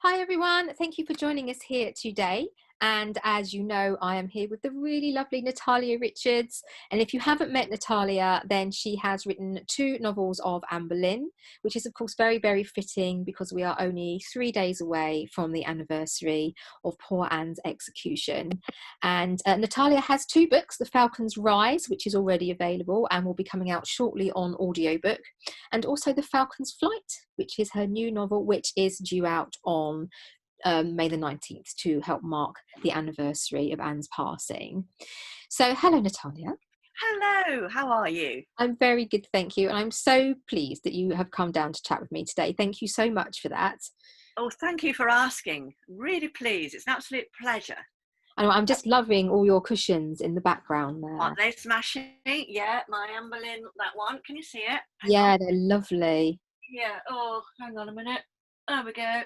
Hi everyone, thank you for joining us here today. And as you know, I am here with the really lovely Natalia Richards. And if you haven't met Natalia, then she has written 2 novels of Anne Boleyn, which is of course very, very fitting because we are only 3 days away from the anniversary of poor Anne's execution. And Natalia has 2 books, The Falcon's Rise, which is already available and will be coming out shortly on audiobook, and also The Falcon's Flight, which is her new novel, which is due out on May the 19th to help mark the anniversary of Anne's passing. So hello Natalia. Hello, how are you? I'm very good, thank you, and I'm so pleased that you have come down to chat with me today. Thank you so much for that. Oh, thank you for asking. Really pleased. It's an absolute pleasure. And I'm just loving all your cushions in the background there. Aren't they smashing? Yeah, my Anne Boleyn, that one. Can you see it? Yeah, they're lovely. Yeah. Oh, hang on a minute. There we go.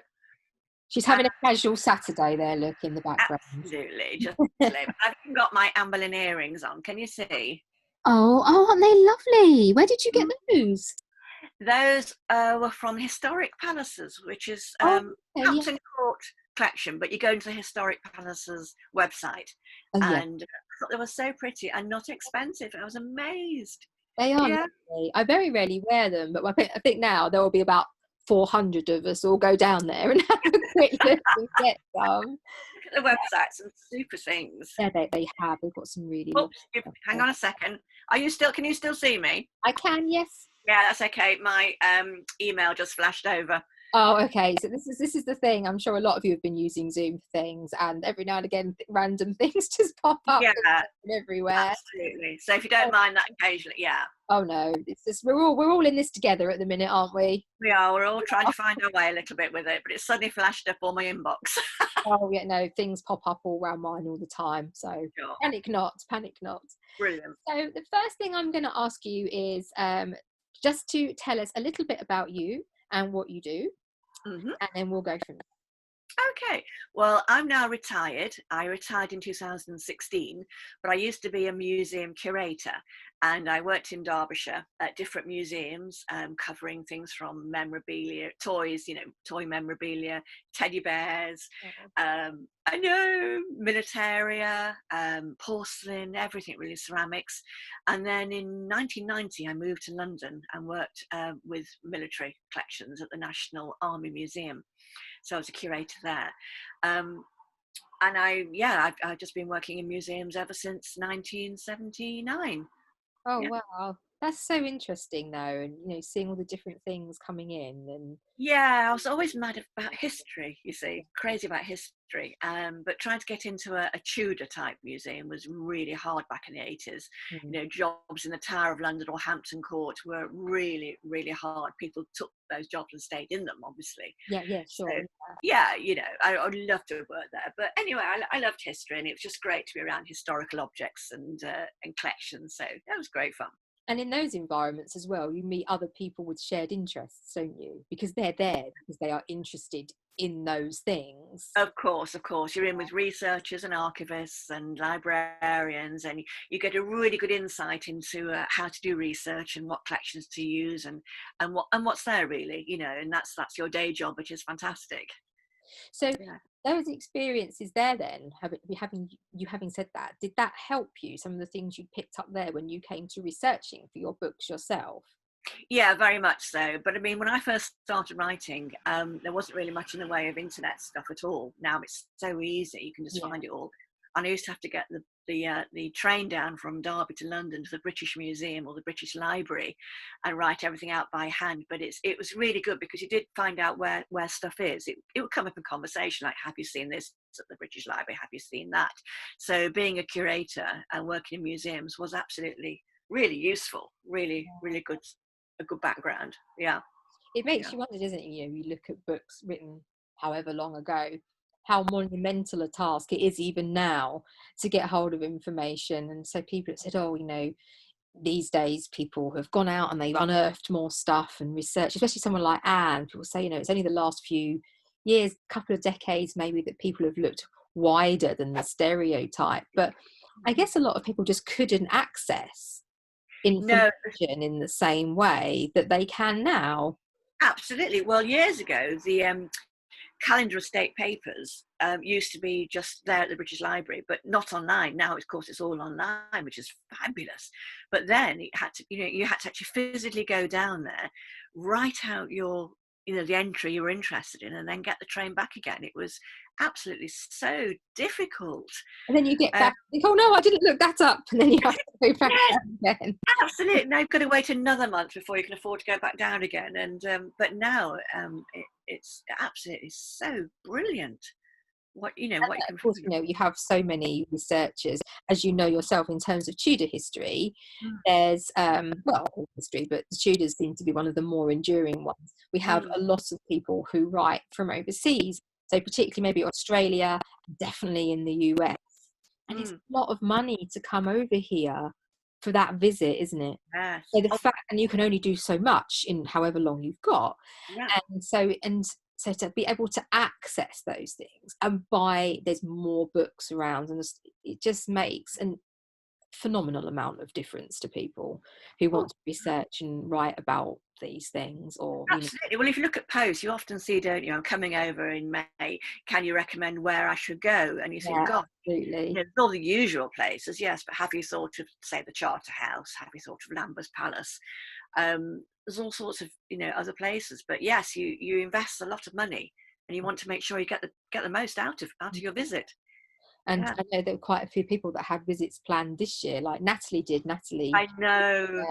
She's having a casual Saturday there, look, in the background. Absolutely. Just I've even got my Anne Boleyn earrings on. Can you see? Oh, aren't they lovely? Where did you get those? Those were from Historic Palaces, which is Okay, Hampton Court collection, but you go into the Historic Palaces website, yeah. and I thought they were so pretty and not expensive. I was amazed. They are Yeah. lovely. I very rarely wear them, but I think now there will be about 400 of us all go down there and have a quick look and get some. Look at the website, some super things. Yeah, they have. They've got some really lovely Oops, stuff hang there. on a second. Can you still see me? I can, yes. Yeah, that's okay. My email just flashed over. Oh, okay. So this is the thing. I'm sure a lot of you have been using Zoom for things, and every now and again, random things just pop up Yeah, everywhere. absolutely. So if you don't mind that occasionally, yeah. Oh no, it's just we're all in this together at the minute, aren't we? We are. We're all trying to find our way a little bit with it, but it suddenly flashed up on my inbox. Oh yeah, no, things pop up all around mine all the time. So Sure. panic not, panic not. Brilliant. So the first thing I'm going to ask you is just to tell us a little bit about you and what you do, Mm-hmm. and then we'll go from there. Okay, well, I'm now retired. I retired in 2016, but I used to be a museum curator, and I worked in Derbyshire at different museums, covering things from memorabilia, toys, toy memorabilia, teddy bears, I know, militaria, porcelain, everything really, ceramics. And then in 1990, I moved to London and worked with military collections at the National Army Museum. So I was a curator there. And I've just been working in museums ever since 1979. Oh Yeah. wow, that's so interesting though, and seeing all the different things coming in and Yeah, I was always mad about history, you see, crazy about history. But trying to get into a Tudor type museum was really hard back in the 80s. Jobs in the Tower of London or Hampton Court were really, really hard. People took those jobs and stayed in them, obviously. yeah, sure. So, yeah, I would love to have worked there. But anyway, I loved history, and it was just great to be around historical objects and collections. So that was great fun. And in those environments as well, you meet other people with shared interests, don't you? Because they're there because they are interested in those things. Of course. You're in with researchers and archivists and librarians, and you get a really good insight into how to do research and what collections to use and what's there really, and that's your day job, which is fantastic. So Yeah. those experiences there then, having said that, did that help you, some of the things you picked up there when you came to researching for your books yourself? Yeah, very much so. But I mean, when I first started writing, there wasn't really much in the way of internet stuff at all. Now it's so easy; you can just find it all. And I used to have to get the train down from Derby to London to the British Museum or the British Library, and write everything out by hand. But it was really good because you did find out where stuff is. It would come up in conversation like, "Have you seen this at the British Library? Have you seen that?" So being a curator and working in museums was absolutely really useful. Really, really good. A good background. Yeah, It makes you wonder, doesn't it? You look at books written however long ago, how monumental a task it is even now to get hold of information. And so people have said, oh, these days people have gone out and they've unearthed more stuff and research, especially someone like Anne. People say, it's only the last few years, couple of decades maybe, that people have looked wider than the stereotype. But I guess a lot of people just couldn't access information in the same way that they can now. Absolutely. Well, years ago, calendar of state papers used to be just there at the British Library, but not online. Now, of course, it's all online, which is fabulous. But then it had to, you had to actually physically go down there, write out your, the entry you were interested in, and then get the train back again. It was absolutely so difficult. And then you get back, think, oh no, I didn't look that up, and then you have to go back Yes, again. absolutely. Now you've got to wait another month before you can afford to go back down again. And but now it's absolutely so brilliant. What you And can of course, find. you have so many researchers, as you know yourself, in terms of Tudor history. Mm, There's well, all history, but the Tudors seem to be one of the more enduring ones. We have mm, a lot of people who write from overseas, so particularly maybe Australia, definitely in the US, and it's mm, a lot of money to come over here for that visit, isn't it? yes. So the Oh, fact, and you can only do so much in however long you've got, yeah. and so to be able to access those things and buy, there's more books around, and it just makes a phenomenal amount of difference to people who Oh, want to research and write about these things, or absolutely. Well, if you look at posts, you often see, don't you? I'm coming over in May. Can you recommend where I should go? And you think, yeah, God, absolutely. there's all the usual places, yes, but have you thought of, say, the Charter House? Have you thought of Lambeth Palace? There's all sorts of other places, but yes, you invest a lot of money, and you want to make sure you get the most out of your visit. And Yeah, I know there were quite a few people that had visits planned this year, like Natalie I know.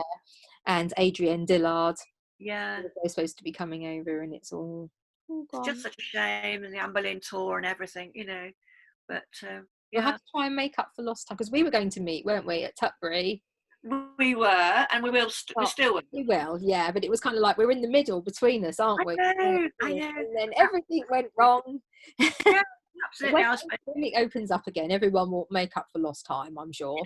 and Adrienne Dillard. Yeah, They're supposed to be coming over, and it's all it's just gone. such a shame, and the Anne Boleyn tour and everything, But We'll have yeah, to try and make up for lost time, because we were going to meet, weren't we, at Tutbury? we were, and we will. We Well, still will. we will, yeah, but it was kind of like we're in the middle between us, aren't I we? know. I And know. then everything went wrong. Yeah, When absolutely. when it opens up again, everyone will make up for lost time, I'm sure.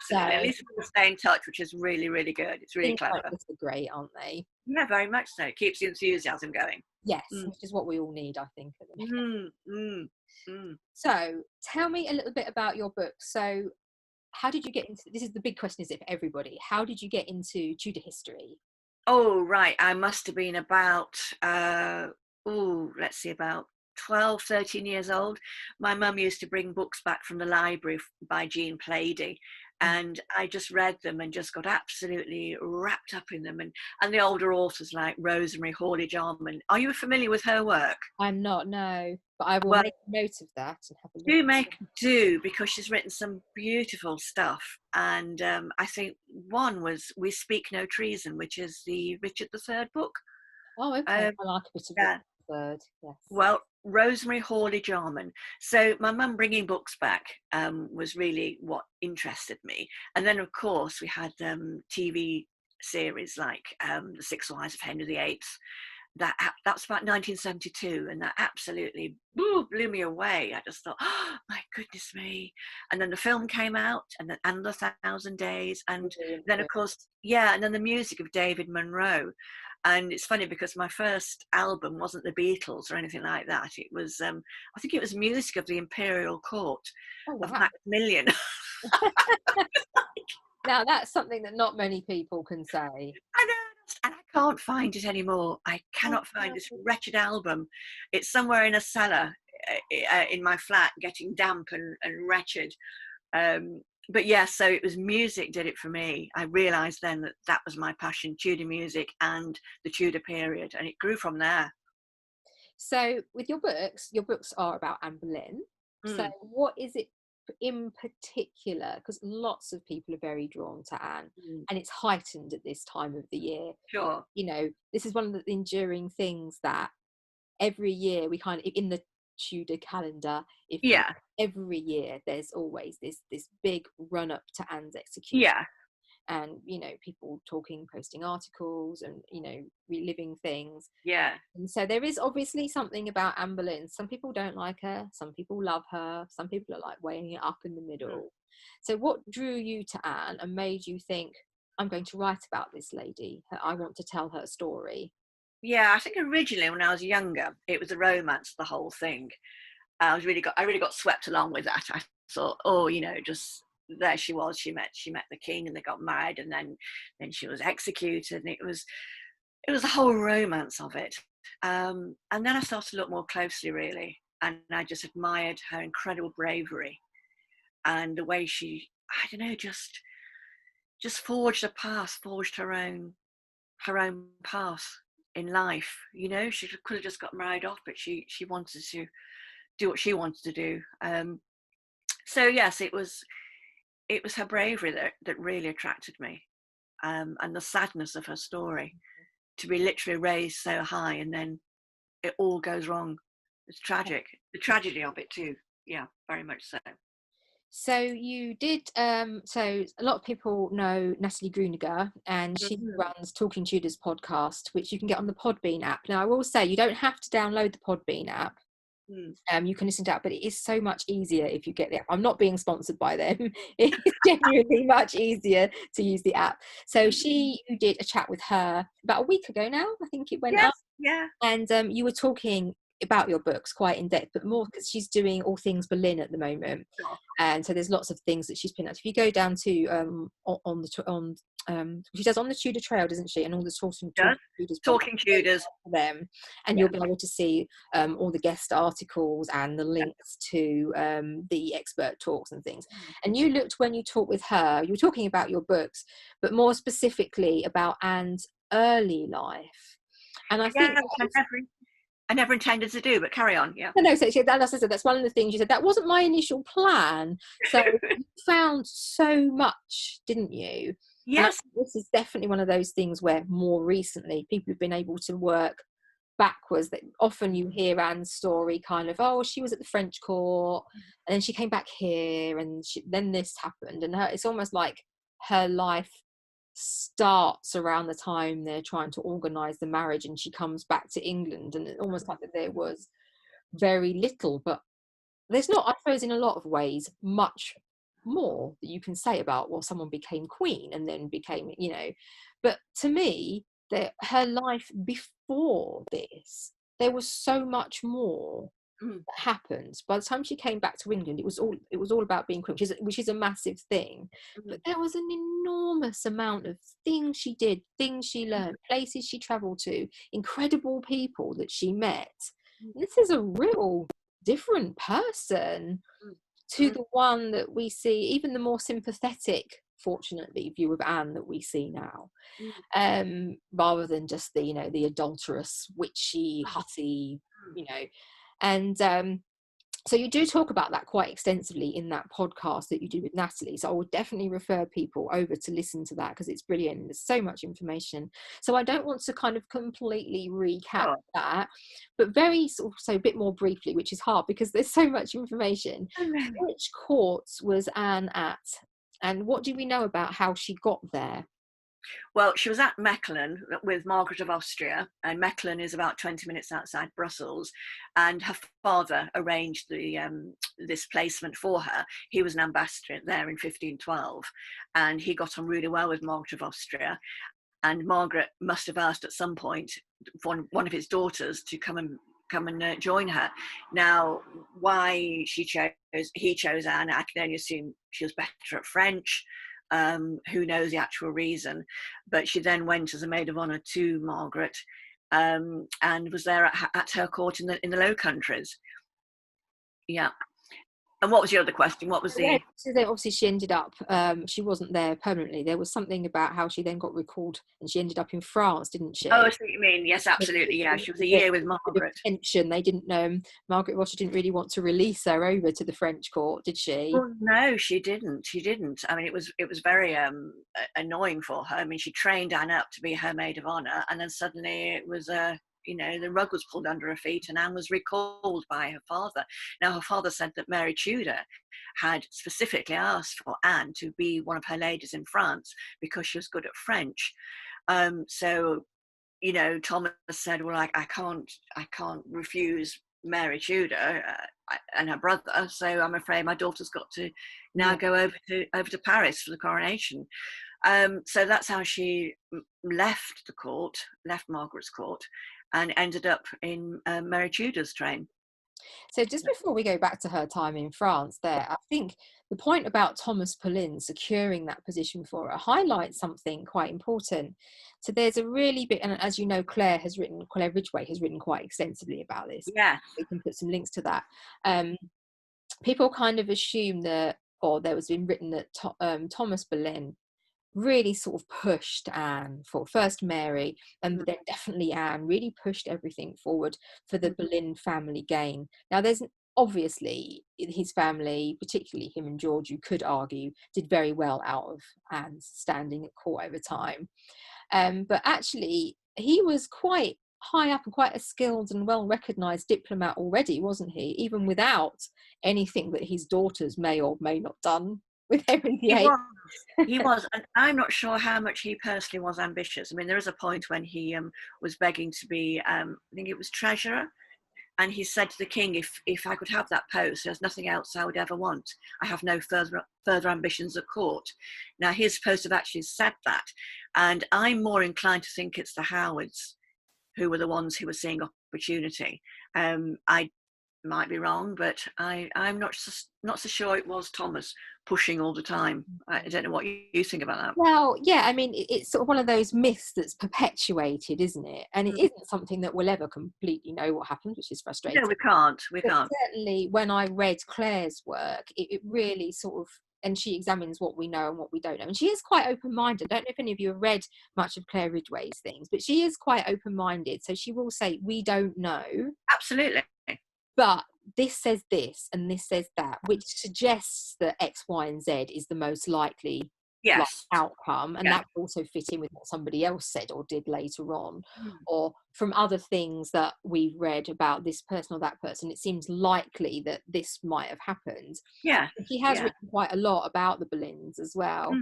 So Absolutely. At least we'll stay in touch, which is really, really good. It's really things like clever. this are great, aren't they? Yeah, very much so. It keeps the enthusiasm going. Yes, Mm. which is what we all need, I think, at the minute. Mm, mm, mm. So tell me a little bit about your book. So how did you get into, this is the big question, is it, for everybody, how did you get into Tudor history? Oh, right. I must have been about, let's see, about 12, 13 years old. My mum used to bring books back from the library by Jean Plaidy, and I just read them and just got absolutely wrapped up in them. And the older authors like Rosemary Hawley-Jarman. Are you familiar with her work? I'm not, no, but I will Well, make a note of that and have a look. do because she's written some beautiful stuff, and I think one was "We Speak No Treason," which is the Richard III book. Oh, okay. Um, I like a bit of yeah, Rochford, yes. well, Rosemary Hawley-Jarman. So my mum bringing books back was really what interested me, and then of course we had TV series like The Six Wives of Henry VIII. That's about 1972, and that absolutely blew me away. I just thought, oh my goodness me. And then the film came out, and the Thousand Days, and Brilliant then of book. course, yeah, and then the music of David Munro. And it's funny because my first album wasn't the Beatles or anything like that. It was I think it was music of the Imperial Court Oh, of wow. Macmillan. Now that's something that not many people can say. I know, and I can't find it anymore. I cannot find this wretched album. It's somewhere in a cellar in my flat, getting damp and wretched. But yeah, so it was music did it for me. I realised then that was my passion, Tudor music and the Tudor period, and it grew from there. So with your books are about Anne Boleyn. So Mm, what is it in particular? Because lots of people are very drawn to Anne, mm, and it's heightened at this time of the year. sure. This is one of the enduring things that every year we kind of, in the Tudor calendar, if you Yeah, every year there's always this big run up to Anne's execution, yeah, and people talking, posting articles, and reliving things. yeah. And so there is obviously something about Anne Boleyn. Some people don't like her, some people love her, some people are like weighing it up in the Mm. middle. So what drew you to Anne and made you think, I'm going to write about this lady, I want to tell her story? Yeah, I think originally when I was younger, it was a romance, the whole thing. I really got swept along with that. I thought, oh, just there she was. She met the king, and they got married, and then she was executed, and it was the whole romance of it. And then I started to look more closely, really, and I just admired her incredible bravery and the way she, I don't know, just forged a path, forged her own path in life. She could have just got married off, but she wanted to do what she wanted to do. So yes, it was her bravery that really attracted me, and the sadness of her story, to be literally raised so high and then it all goes wrong. It's tragic. The tragedy of it too. Yeah, very much so. So you did, so a lot of people know Natalie Grueniger, and she runs Talking Tudors podcast, which you can get on the Podbean app. Now, I will say you don't have to download the Podbean app. You can listen to it, but it is so much easier if you get the app. I'm not being sponsored by them. It's genuinely much easier to use the app. So you did a chat with her about a week ago now, I think it went up. Yeah. And you were talking about your books quite in depth, but more because she's doing all things Berlin at the moment, and so there's lots of things that she's putting out. If you go down to she does on the Tudor Trail, doesn't she, and all the Talking Tudors for them, and you'll be able to see all the guest articles and the links to the expert talks and things. And you looked, when you talked with her, you were talking about your books, but more specifically about Anne's early life. And I think I never intended to do, but carry on. Yeah. No, so that's one of the things you said. That wasn't my initial plan. So you found so much, didn't you? Yes. This is definitely one of those things where more recently people have been able to work backwards. That often you hear Anne's story kind of, oh, she was at the French court and then she came back here and then this happened. And it's almost like her life starts around the time they're trying to organise the marriage and she comes back to England, and it's almost like that there was very little, but there's not, I suppose, in a lot of ways much more that you can say about, well, someone became queen and then became, but to me, her life before this, there was so much more that happened. By the time she came back to England, it was all about being queen, which is a massive thing. But there was an enormous amount of things she did, things she learned, places she traveled to, incredible people that she met. This is a real different person to the one that we see, even the more sympathetic, fortunately, view of Anne that we see now, rather than just the adulterous, witchy, hussy, and so you do talk about that quite extensively in that podcast that you do with Natalie. So I would definitely refer people over to listen to that, because it's brilliant. There's so much information. So I don't want to kind of completely recap that, but so a bit more briefly, which is hard because there's so much information. Which courts was Anne at? And what do we know about how she got there? Well, she was at Mechelen with Margaret of Austria, and Mechelen is about 20 minutes outside Brussels, and her father arranged this placement for her. He was an ambassador there in 1512, and he got on really well with Margaret of Austria, and Margaret must have asked at some point one of his daughters to come and join her. Now, why he chose Anne, I can only assume she was better at French. Who knows the actual reason, but she then went as a maid of honour to Margaret, and was there at her court in the Low Countries. Yeah. And what was your other question? What was the... So then obviously she ended up, she wasn't there permanently. There was something about how she then got recalled and she ended up in France, didn't she? Oh, I see what you mean. Yes, absolutely. Yeah, she was a year with Margaret. Tension. They didn't know. Margaret of Austria didn't really want to release her over to the French court, did she? Well, no, she didn't. I mean, it was very annoying for her. I mean, she trained Anne up to be her maid of honour, and then suddenly it was the rug was pulled under her feet and Anne was recalled by her father. Now, her father said that Mary Tudor had specifically asked for Anne to be one of her ladies in France because she was good at French. So, Thomas said, well, I can't refuse Mary Tudor and her brother, so I'm afraid my daughter's got to now go over to Paris for the coronation. So that's how she left Margaret's court, and ended up in Mary Tudor's train. So just before we go back to her time in France there, I think the point about Thomas Boleyn securing that position for her highlights something quite important. So there's a really big, and as you know, Claire Ridgway has written quite extensively about this. Yeah. We can put some links to that. People kind of assume that, or there was been written that Thomas Boleyn really sort of pushed Anne for first Mary and then definitely Anne, really pushed everything forward for the Boleyn family gain. Now there's obviously his family, particularly him and George, you could argue did very well out of Anne's standing at court over time, but actually he was quite high up and quite a skilled and well recognized diplomat already, wasn't he, even without anything that his daughters may or may not done with Henry VIII. He was, and I'm not sure how much he personally was ambitious. I mean, there is a point when he was begging to be, I think it was treasurer, and he said to the king, if I could have that post, there's nothing else I would ever want. I have no further ambitions at court. Now, his post have actually said that, and I'm more inclined to think it's the Howards who were the ones who were seeing opportunity. I might be wrong, but I'm not so sure it was Thomas pushing all the time. I don't know what you think about that. Well, yeah, I mean, it's sort of one of those myths that's perpetuated, isn't it? And it isn't something that we'll ever completely know what happened, which is frustrating. No, we can't. But certainly when I read Claire's work, it really sort of, and she examines what we know and what we don't know. And she is quite open-minded. I don't know if any of you have read much of Claire Ridgway's things, but she is quite open-minded. So she will say, we don't know. Absolutely. But this says this and this says that, which suggests that X, Y, and Z is the most likely outcome. And that would also fit in with what somebody else said or did later on, or from other things that we've read about this person or that person. It seems likely that this might have happened. Yeah. He has written quite a lot about the Boleyns as well.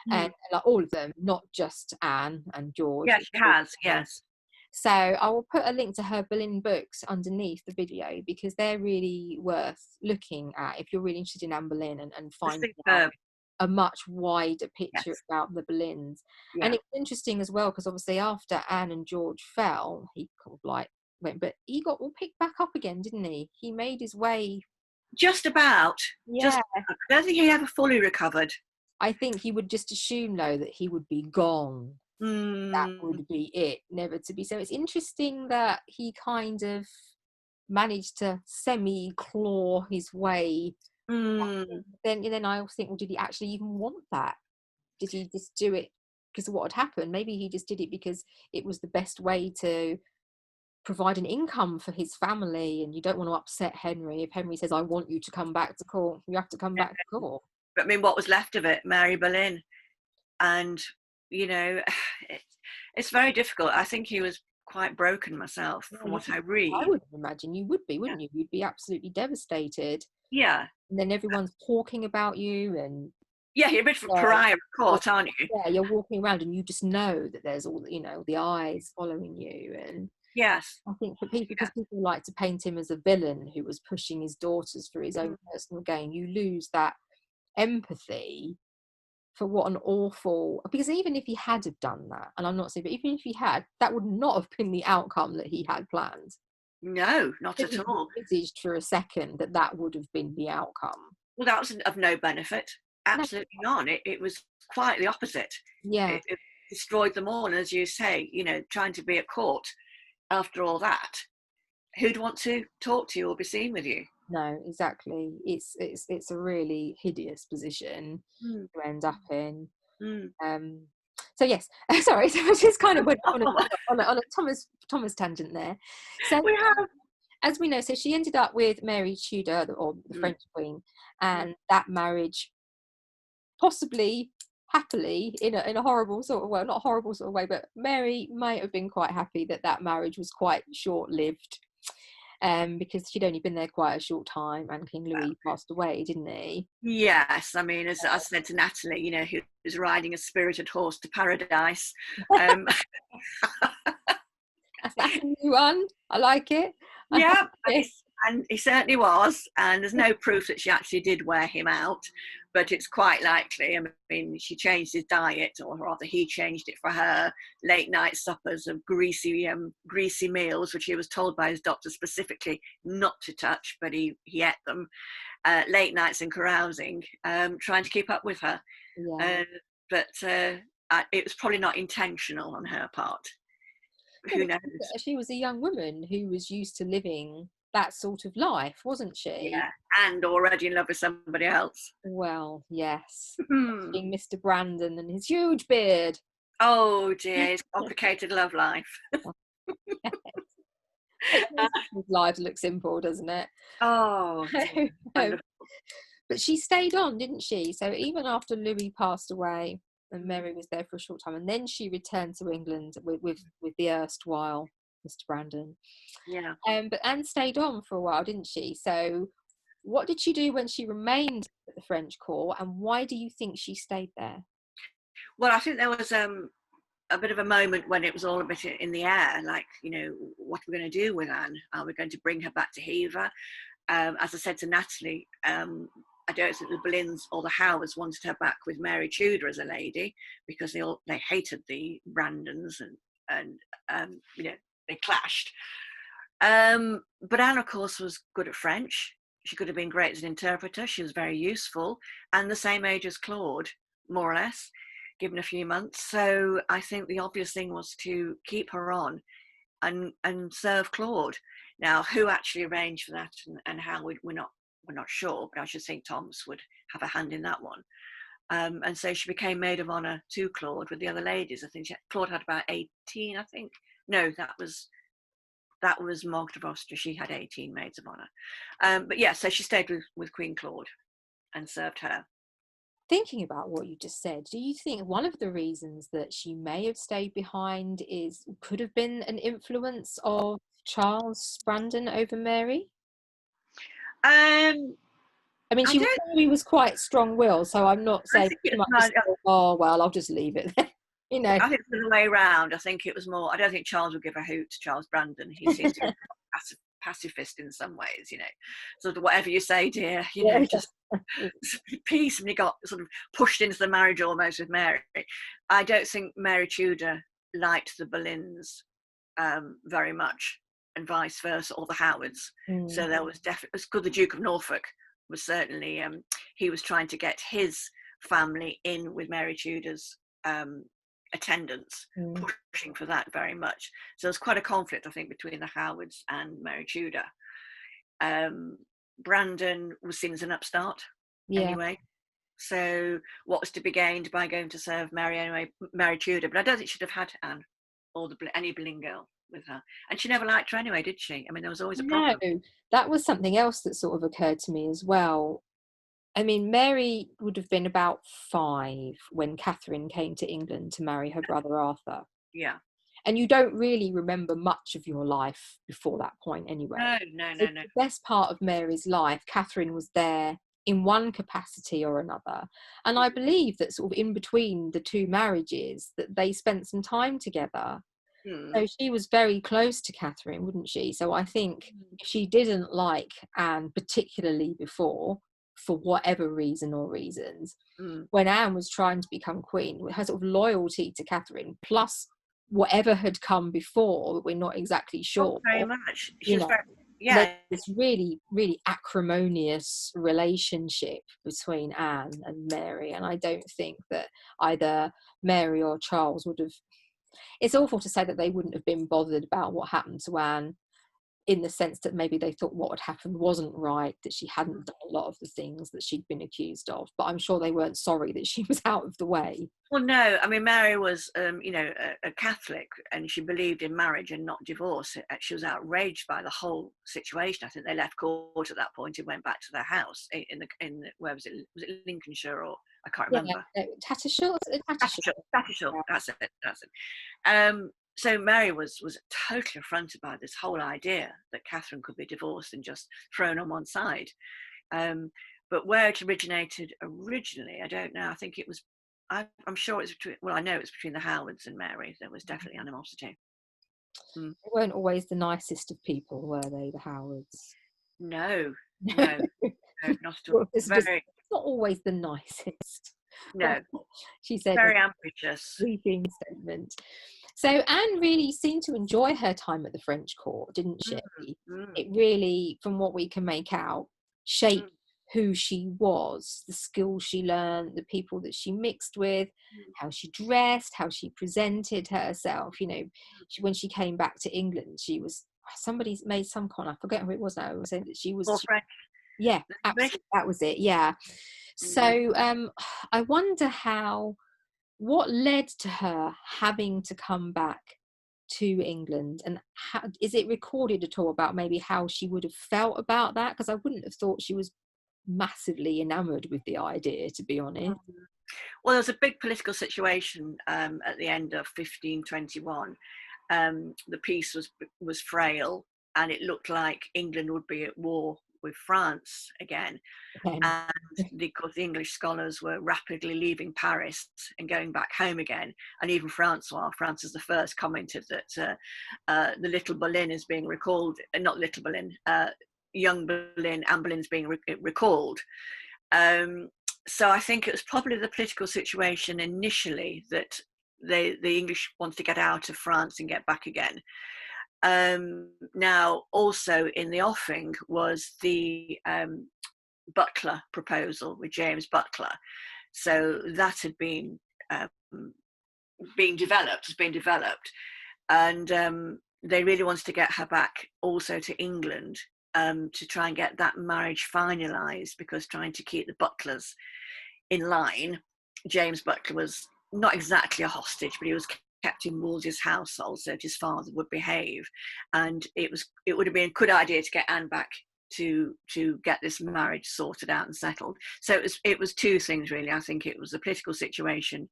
And like all of them, not just Anne and George. Yes, she has, yes. So I will put a link to her Boleyn books underneath the video because they're really worth looking at if you're really interested in Anne Boleyn and finding out a much wider picture about the Boleyns. Yeah. And it's interesting as well because obviously after Anne and George fell, he kind of like went, but he got all picked back up again, didn't he? He made his way. Just about. Yeah. I don't think he ever fully recovered. I think he would just assume though that he would be gone. That would be it, never to be. So it's interesting that he kind of managed to semi-claw his way. Then I also think, well, did he actually even want that? Did he just do it because of what had happened? Maybe he just did it because it was the best way to provide an income for his family, and you don't want to upset Henry. If Henry says, I want you to come back to court, you have to come back to court. But I mean, what was left of it? Mary Boleyn. And you know, it's very difficult. I think he was quite broken myself from what I read. I would imagine you would be, wouldn't you? You'd be absolutely devastated. Yeah. And then everyone's talking about you and... Yeah, you're a bit of a pariah, of course, aren't you? Yeah, you're walking around and you just know that there's all, you know, the eyes following you. And yes, I think for people, because people like to paint him as a villain who was pushing his daughters for his own personal gain, you lose that empathy for what an awful, because even if he had have done that, and I'm not saying, but even if he had, that would not have been the outcome that he had planned. No, not at all. Envisaged for a second that would have been the outcome. Well, that was of no benefit. Absolutely none. It was quite the opposite. Yeah. It destroyed them all. And as you say, you know, trying to be at court after all that, who'd want to talk to you or be seen with you? No, exactly. It's a really hideous position to end up in. So yes, sorry, so I just kind of went on a Thomas tangent there. So we have, as we know, so she ended up with Mary Tudor, or the French Queen, and that marriage, possibly happily, in a horrible sort of, well, not horrible sort of way, but Mary might have been quite happy that marriage was quite short-lived. Because she'd only been there quite a short time and King Louis passed away, didn't he? Yes, I mean, as I said to Natalie, you know, he was riding a spirited horse to paradise. That's a new one. I like it. Yeah, and he certainly was. And there's no proof that she actually did wear him out. but it's quite likely. I mean, she changed his diet, or rather he changed it for her. Late night suppers of greasy meals, which he was told by his doctor specifically not to touch, but he ate them. Late nights and carousing, trying to keep up with her. Yeah. But it was probably not intentional on her part. Yeah, Who but knows? she was a young woman who was used to living that sort of life, wasn't she? Yeah, and already in love with somebody else. Well, yes. Hmm. Being Mr. Brandon and his huge beard. Oh dear, his complicated love life. Makes most people's lives look simple, doesn't it? Oh dear, So, wonderful. but she stayed on, didn't she? So even after Louis passed away and Mary was there for a short time, and then she returned to England with the erstwhile Mr. Brandon. Yeah. But Anne stayed on for a while, didn't she? So what did she do when she remained at the French court, and why do you think she stayed there? Well, I think there was a bit of a moment when it was all a bit in the air, like, what are we going to do with Anne? Are we going to bring her back to Hever? As I said to Natalie, I don't think the Boleyns or the Howards wanted her back with Mary Tudor as a lady, because they hated the Brandons, and they clashed. But Anne, of course, was good at French. She could have been great as an interpreter. She was very useful, and the same age as Claude, more or less, given a few months. So I think the obvious thing was to keep her on and serve Claude. Now, who actually arranged for that and how, we're not sure, but I should think Thomas would have a hand in that one. And so she became maid of honour to Claude with the other ladies. I think Claude had about 18, I think. No, that was Margaret of Austria. She had 18 maids of honour. But yeah, so she stayed with Queen Claude and served her. Thinking about what you just said, do you think one of the reasons that she may have stayed behind could have been an influence of Charles Brandon over Mary? Um, I mean, I don't. Mary was quite strong-willed, so I'm not I saying think she it's might more. just thought, oh well, I'll just leave it there, you know. I think it's the other way around. I think it was more. I don't think Charles would give a hoot to Charles Brandon. He seems to be a pacifist in some ways. Sort of whatever you say, dear. Yeah. Just peace. And he got sort of pushed into the marriage almost with Mary. I don't think Mary Tudor liked the Boleyns very much, and vice versa, or the Howards. So there was definitely, it's good. The Duke of Norfolk was certainly, he was trying to get his family in with Mary Tudor's attendants, pushing for that very much. So there's quite a conflict, I think, between the Howards and Mary Tudor. Brandon was seen as an upstart anyway. So what was to be gained by going to serve Mary Tudor? But I don't think she'd have had Anne or any Boleyn girl with her. And she never liked her anyway, did she? I mean, there was always a problem. No, that was something else that sort of occurred to me as well. I mean, Mary would have been about 5 when Catherine came to England to marry her brother Arthur. Yeah. And you don't really remember much of your life before that point anyway. No. So the best part of Mary's life, Catherine was there in one capacity or another. And I believe that sort of in between the two marriages that they spent some time together. So she was very close to Catherine, wouldn't she? So I think if she didn't like Anne particularly before, for whatever reason or reasons, when Anne was trying to become queen, her sort of loyalty to Catherine, plus whatever had come before that we're not exactly sure. Very much. You know, Yeah. this really, really acrimonious relationship between Anne and Mary, and I don't think that either Mary or Charles would have. It's awful to say that they wouldn't have been bothered about what happened to Anne, in the sense that maybe they thought what had happened wasn't right, that she hadn't done a lot of the things that she'd been accused of. But I'm sure they weren't sorry that she was out of the way. Well, no, I mean, Mary was, a Catholic, and she believed in marriage and not divorce. She was outraged by the whole situation. I think they left court at that point and went back to their house where was it? Was it Lincolnshire, or I can't remember. Tattershall. Tattershall. That's it. So Mary was totally affronted by this whole idea that Catherine could be divorced and just thrown on one side. But where it originated originally, I don't know. I think it was. I'm sure it's between. Well, I know it's between the Howards and Mary. There was definitely animosity. They weren't always the nicest of people, were they, the Howards? No, not at all. It's Very. not always the nicest. No, She said in very a ambitious. sweeping statement. So Anne really seemed to enjoy her time at the French court, didn't she? Mm, mm, It really, from what we can make out, shaped mm, who she was, the skills she learned, the people that she mixed with, mm. how she dressed, how she presented herself. When she came back to England, she was, somebody's made some comment, I forget who it was now, saying that Or French. yeah, English. absolutely, that was it, yeah. Mm. So I wonder what led to her having to come back to England, and how is it recorded at all about maybe how she would have felt about that? Because I wouldn't have thought she was massively enamored with the idea, to be honest. Well, there was a big political situation at the end of 1521. The peace was frail, and it looked like England would be at war with France again. Again. And because the English scholars were rapidly leaving Paris and going back home again, and even Francis I commented that the little Boleyn is being recalled, not little Boleyn, young Boleyn, Anne Boleyn is being recalled. So I think it was probably the political situation initially that the English wanted to get out of France and get back again. Now, also in the offing was the Butler proposal with James Butler. So that had been being developed, and they really wanted to get her back also to England to try and get that marriage finalised, because trying to keep the Butlers in line. James Butler was not exactly a hostage, but he was kept in Wolsey's household so that his father would behave, and it would have been a good idea to get Anne back to get this marriage sorted out and settled. So it was two things really. I think it was the political situation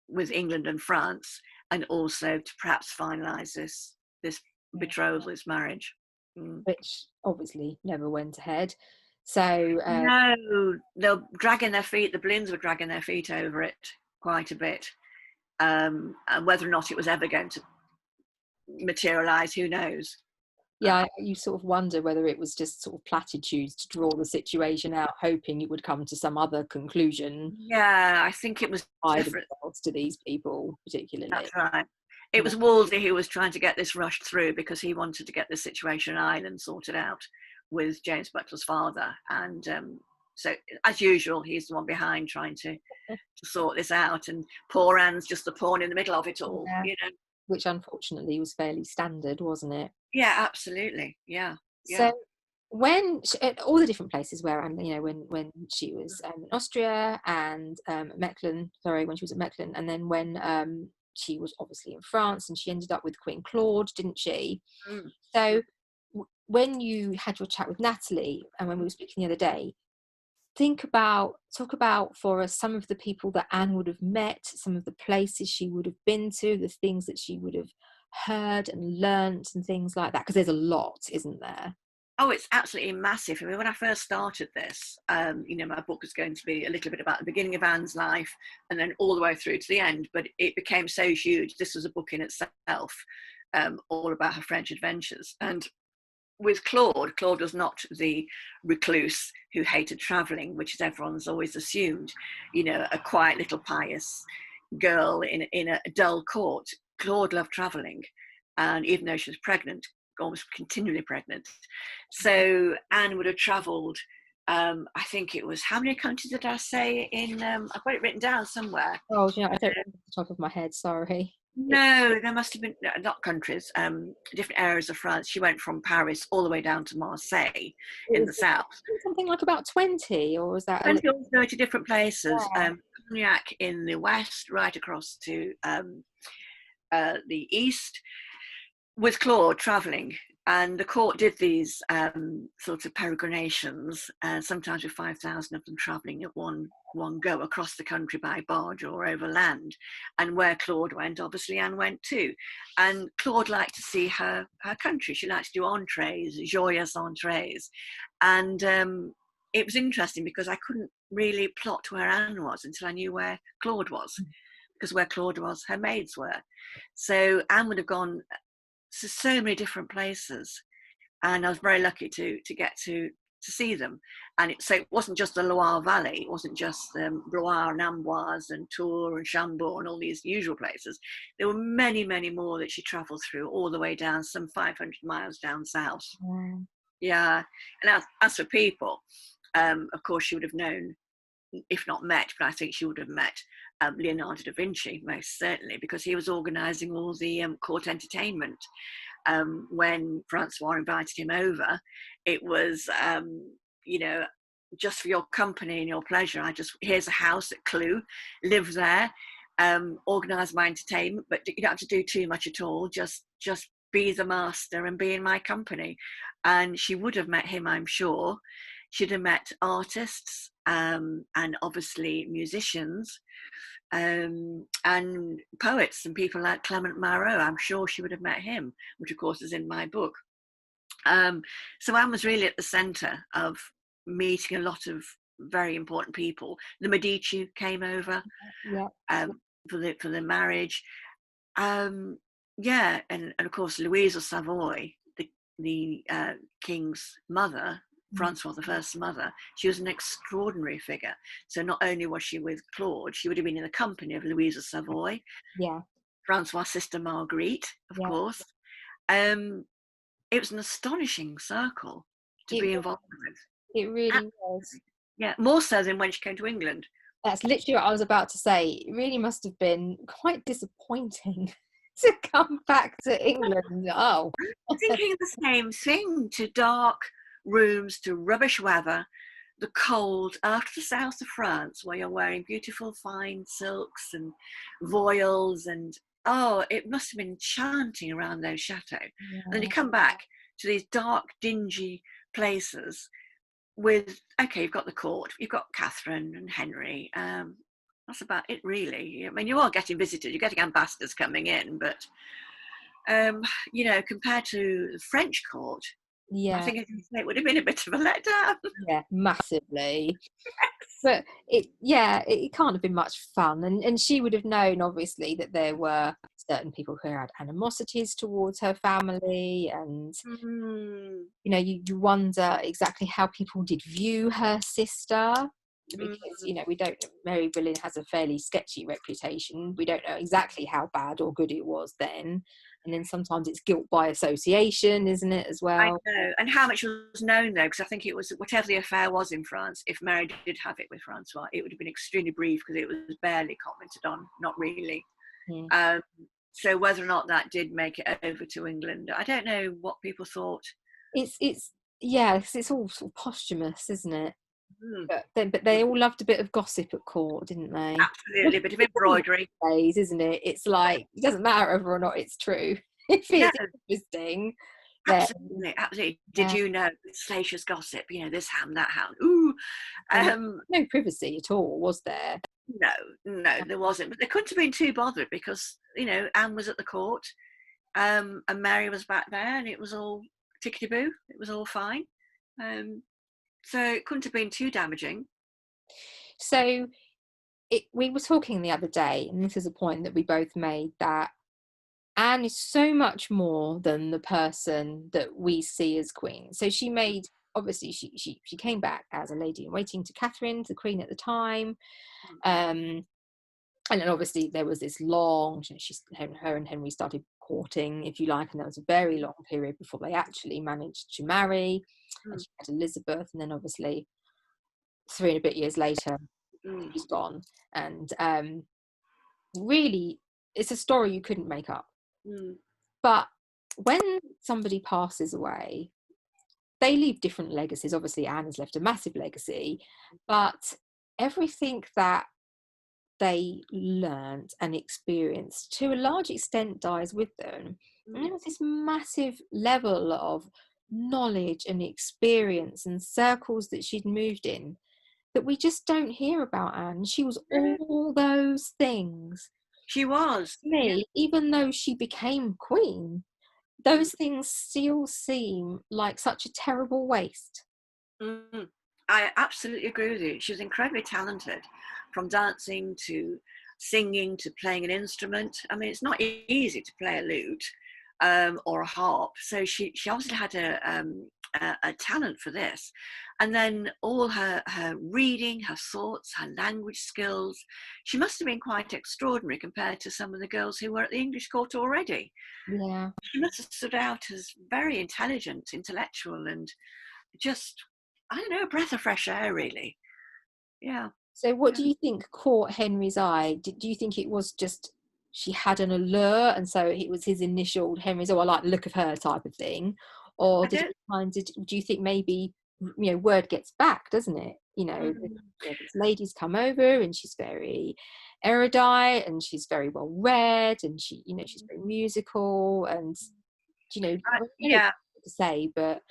with England and France, and also to perhaps finalise this betrothal, this marriage. Which obviously never went ahead. So No, they're dragging their feet. The Boleyns were dragging their feet over it quite a bit, and whether or not it was ever going to materialise, who knows? yeah, you sort of wonder whether it was just sort of platitudes to draw the situation out, hoping it would come to some other conclusion. Yeah, I think it was different. Themselves to these people, particularly. That's right. It was Wolsey who was trying to get this rushed through because he wanted to get the situation in Ireland sorted out with James Butler's father. And so, as usual, he's the one behind trying to sort this out. And poor Anne's just the pawn in the middle of it all, Yeah. Which unfortunately was fairly standard, wasn't it? Yeah, absolutely. Yeah. So when at all the different places where Anne, when she was in Austria and Mechelen, when she was at Mechelen, and then when she was obviously in France, and she ended up with Queen Claude, didn't she? Mm. So when you had your chat with Natalie, and when we were speaking the other day, talk about for us some of the people that Anne would have met, some of the places she would have been to, the things that she would have heard and learnt and things like that, because there's a lot, isn't there? Oh, it's absolutely massive. I mean, when I first started this, my book was going to be a little bit about the beginning of Anne's life and then all the way through to the end, but it became so huge. This was a book in itself, all about her French adventures. And with Claude was not the recluse who hated travelling, which is everyone's always assumed, a quiet little pious girl in a dull court. Claude loved travelling, and even though she was pregnant, almost continually pregnant. So Anne would have travelled, I think it was, how many countries did I say in, I've got it written down somewhere. Oh, I don't remember the top of my head, sorry. No, there must have been, not countries, different areas of France. She went from Paris all the way down to Marseille in the south. Something like about 20, or was that 20 or 30 different places. Yeah. Cognac in the west, right across to the east, with Claude travelling. And the court did these sort of peregrinations, sometimes with 5,000 of them travelling at one go across the country by barge or over land. And where Claude went, obviously Anne went too. And Claude liked to see her country. She liked to do entrees, joyous entrees. And it was interesting because I couldn't really plot where Anne was until I knew where Claude was, because where Claude was, her maids were. So Anne would have gone to so many different places, and I was very lucky to get to to see them. And so it wasn't just the Loire Valley, it wasn't just Blois and Amboise and Tours and Chambord and all these usual places. There were many, many more that she travelled through, all the way down, some 500 miles down south. Yeah. And as for people, of course, she would have known, if not met, but I think she would have met Leonardo da Vinci, most certainly, because he was organising all the court entertainment. When Francois invited him over, it was, just for your company and your pleasure. Here's a house at Clou, live there, organise my entertainment, but you don't have to do too much at all. Just be the master and be in my company. And she would have met him, I'm sure. She'd have met artists and obviously musicians and poets and people like Clement Marot. I'm sure she would have met him, which of course is in my book. So Anne was really at the centre of meeting a lot of very important people. The Medici came over for the marriage. And of course Louise of Savoy, the king's mother, Francois I's mother, she was an extraordinary figure. So not only was she with Claude, she would have been in the company of Louise of Savoy, Francois' sister Marguerite, of course. It was an astonishing circle to be involved with. It really was. Yeah, more so than when she came to England. That's literally what I was about to say. It really must have been quite disappointing to come back to England. Oh, thinking the same thing, to dark rooms, to rubbish weather, the cold, after the south of France, where you're wearing beautiful fine silks and voiles, and it must have been enchanting around those chateaux. And then you come back to these dark, dingy places with, you've got the court, you've got Catherine and Henry. That's about it, really. I mean, you are getting visitors, you're getting ambassadors coming in, but compared to the French court, I think it would have been a bit of a letdown. Yeah, massively. But it can't have been much fun. And she would have known, obviously, that there were certain people who had animosities towards her family. And, you wonder exactly how people did view her sister. Because, Mary Boleyn has a fairly sketchy reputation. We don't know exactly how bad or good it was then. And then sometimes it's guilt by association, isn't it, as well? I know. And how much was known, though, because I think it was, whatever the affair was in France, if Mary did have it with Francois, it would have been extremely brief because it was barely commented on, not really. So whether or not that did make it over to England, I don't know what people thought. It's all sort of posthumous, isn't it? But they all loved a bit of gossip at court, didn't they? Absolutely, a bit of embroidery. Days, isn't it? It's like, it doesn't matter whether or not it's true. If it's interesting. Absolutely. Did you know salacious gossip? This hound, that hound. Ooh. No privacy at all, was there? No, there wasn't. But they couldn't have been too bothered because, Anne was at the court and Mary was back there and it was all tickety-boo. It was all fine. So it couldn't have been too damaging. So we were talking the other day, and this is a point that we both made, that Anne is so much more than the person that we see as queen. So she made, obviously, she came back as a lady in waiting to Catherine, the queen at the time. And then obviously there was this long, her and Henry started courting, if you like, and there was a very long period before they actually managed to marry. And she had Elizabeth, and then obviously 3 and a bit years later she's gone. And really it's a story you couldn't make up. But when somebody passes away, they leave different legacies. Obviously Anne has left a massive legacy, but everything that they learned and experienced to a large extent dies with them. And there was this massive level of knowledge and experience and circles that she'd moved in that we just don't hear about Anne. She was all those things. She was. Even though she became queen, those things still seem like such a terrible waste. I absolutely agree with you. She was incredibly talented, from dancing to singing to playing an instrument. I mean, it's not easy to play a lute or a harp. So she obviously had a talent for this. And then all her reading, her thoughts, her language skills, she must have been quite extraordinary compared to some of the girls who were at the English court already. Yeah. She must have stood out as very intelligent, intellectual, and just, I don't know, a breath of fresh air, really. Yeah. So what Yeah. do you think caught Henry's eye? Do you think it was just she had an allure and so it was his initial Henry's, oh, I like the look of her type of thing? Or I don't. do you think maybe, word gets back, doesn't it? This lady's come over and she's very erudite and she's very well read and she's very musical and, I don't know Yeah. what to say, but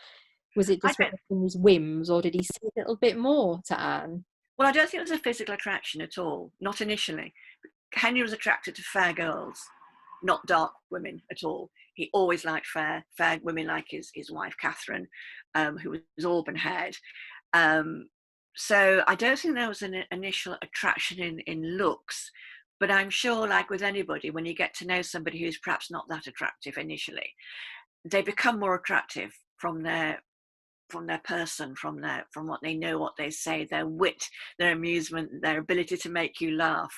was it I just one don't. of his whims or did he see a little bit more to Anne? Well, I don't think it was a physical attraction at all. Not initially. Henry was attracted to fair girls, not dark women at all. He always liked fair women, like his wife Catherine, who was auburn haired. So I don't think there was an initial attraction in looks, but I'm sure, like with anybody, when you get to know somebody who's perhaps not that attractive initially, they become more attractive from their person, from what they know, what they say, their wit, their amusement, their ability to make you laugh.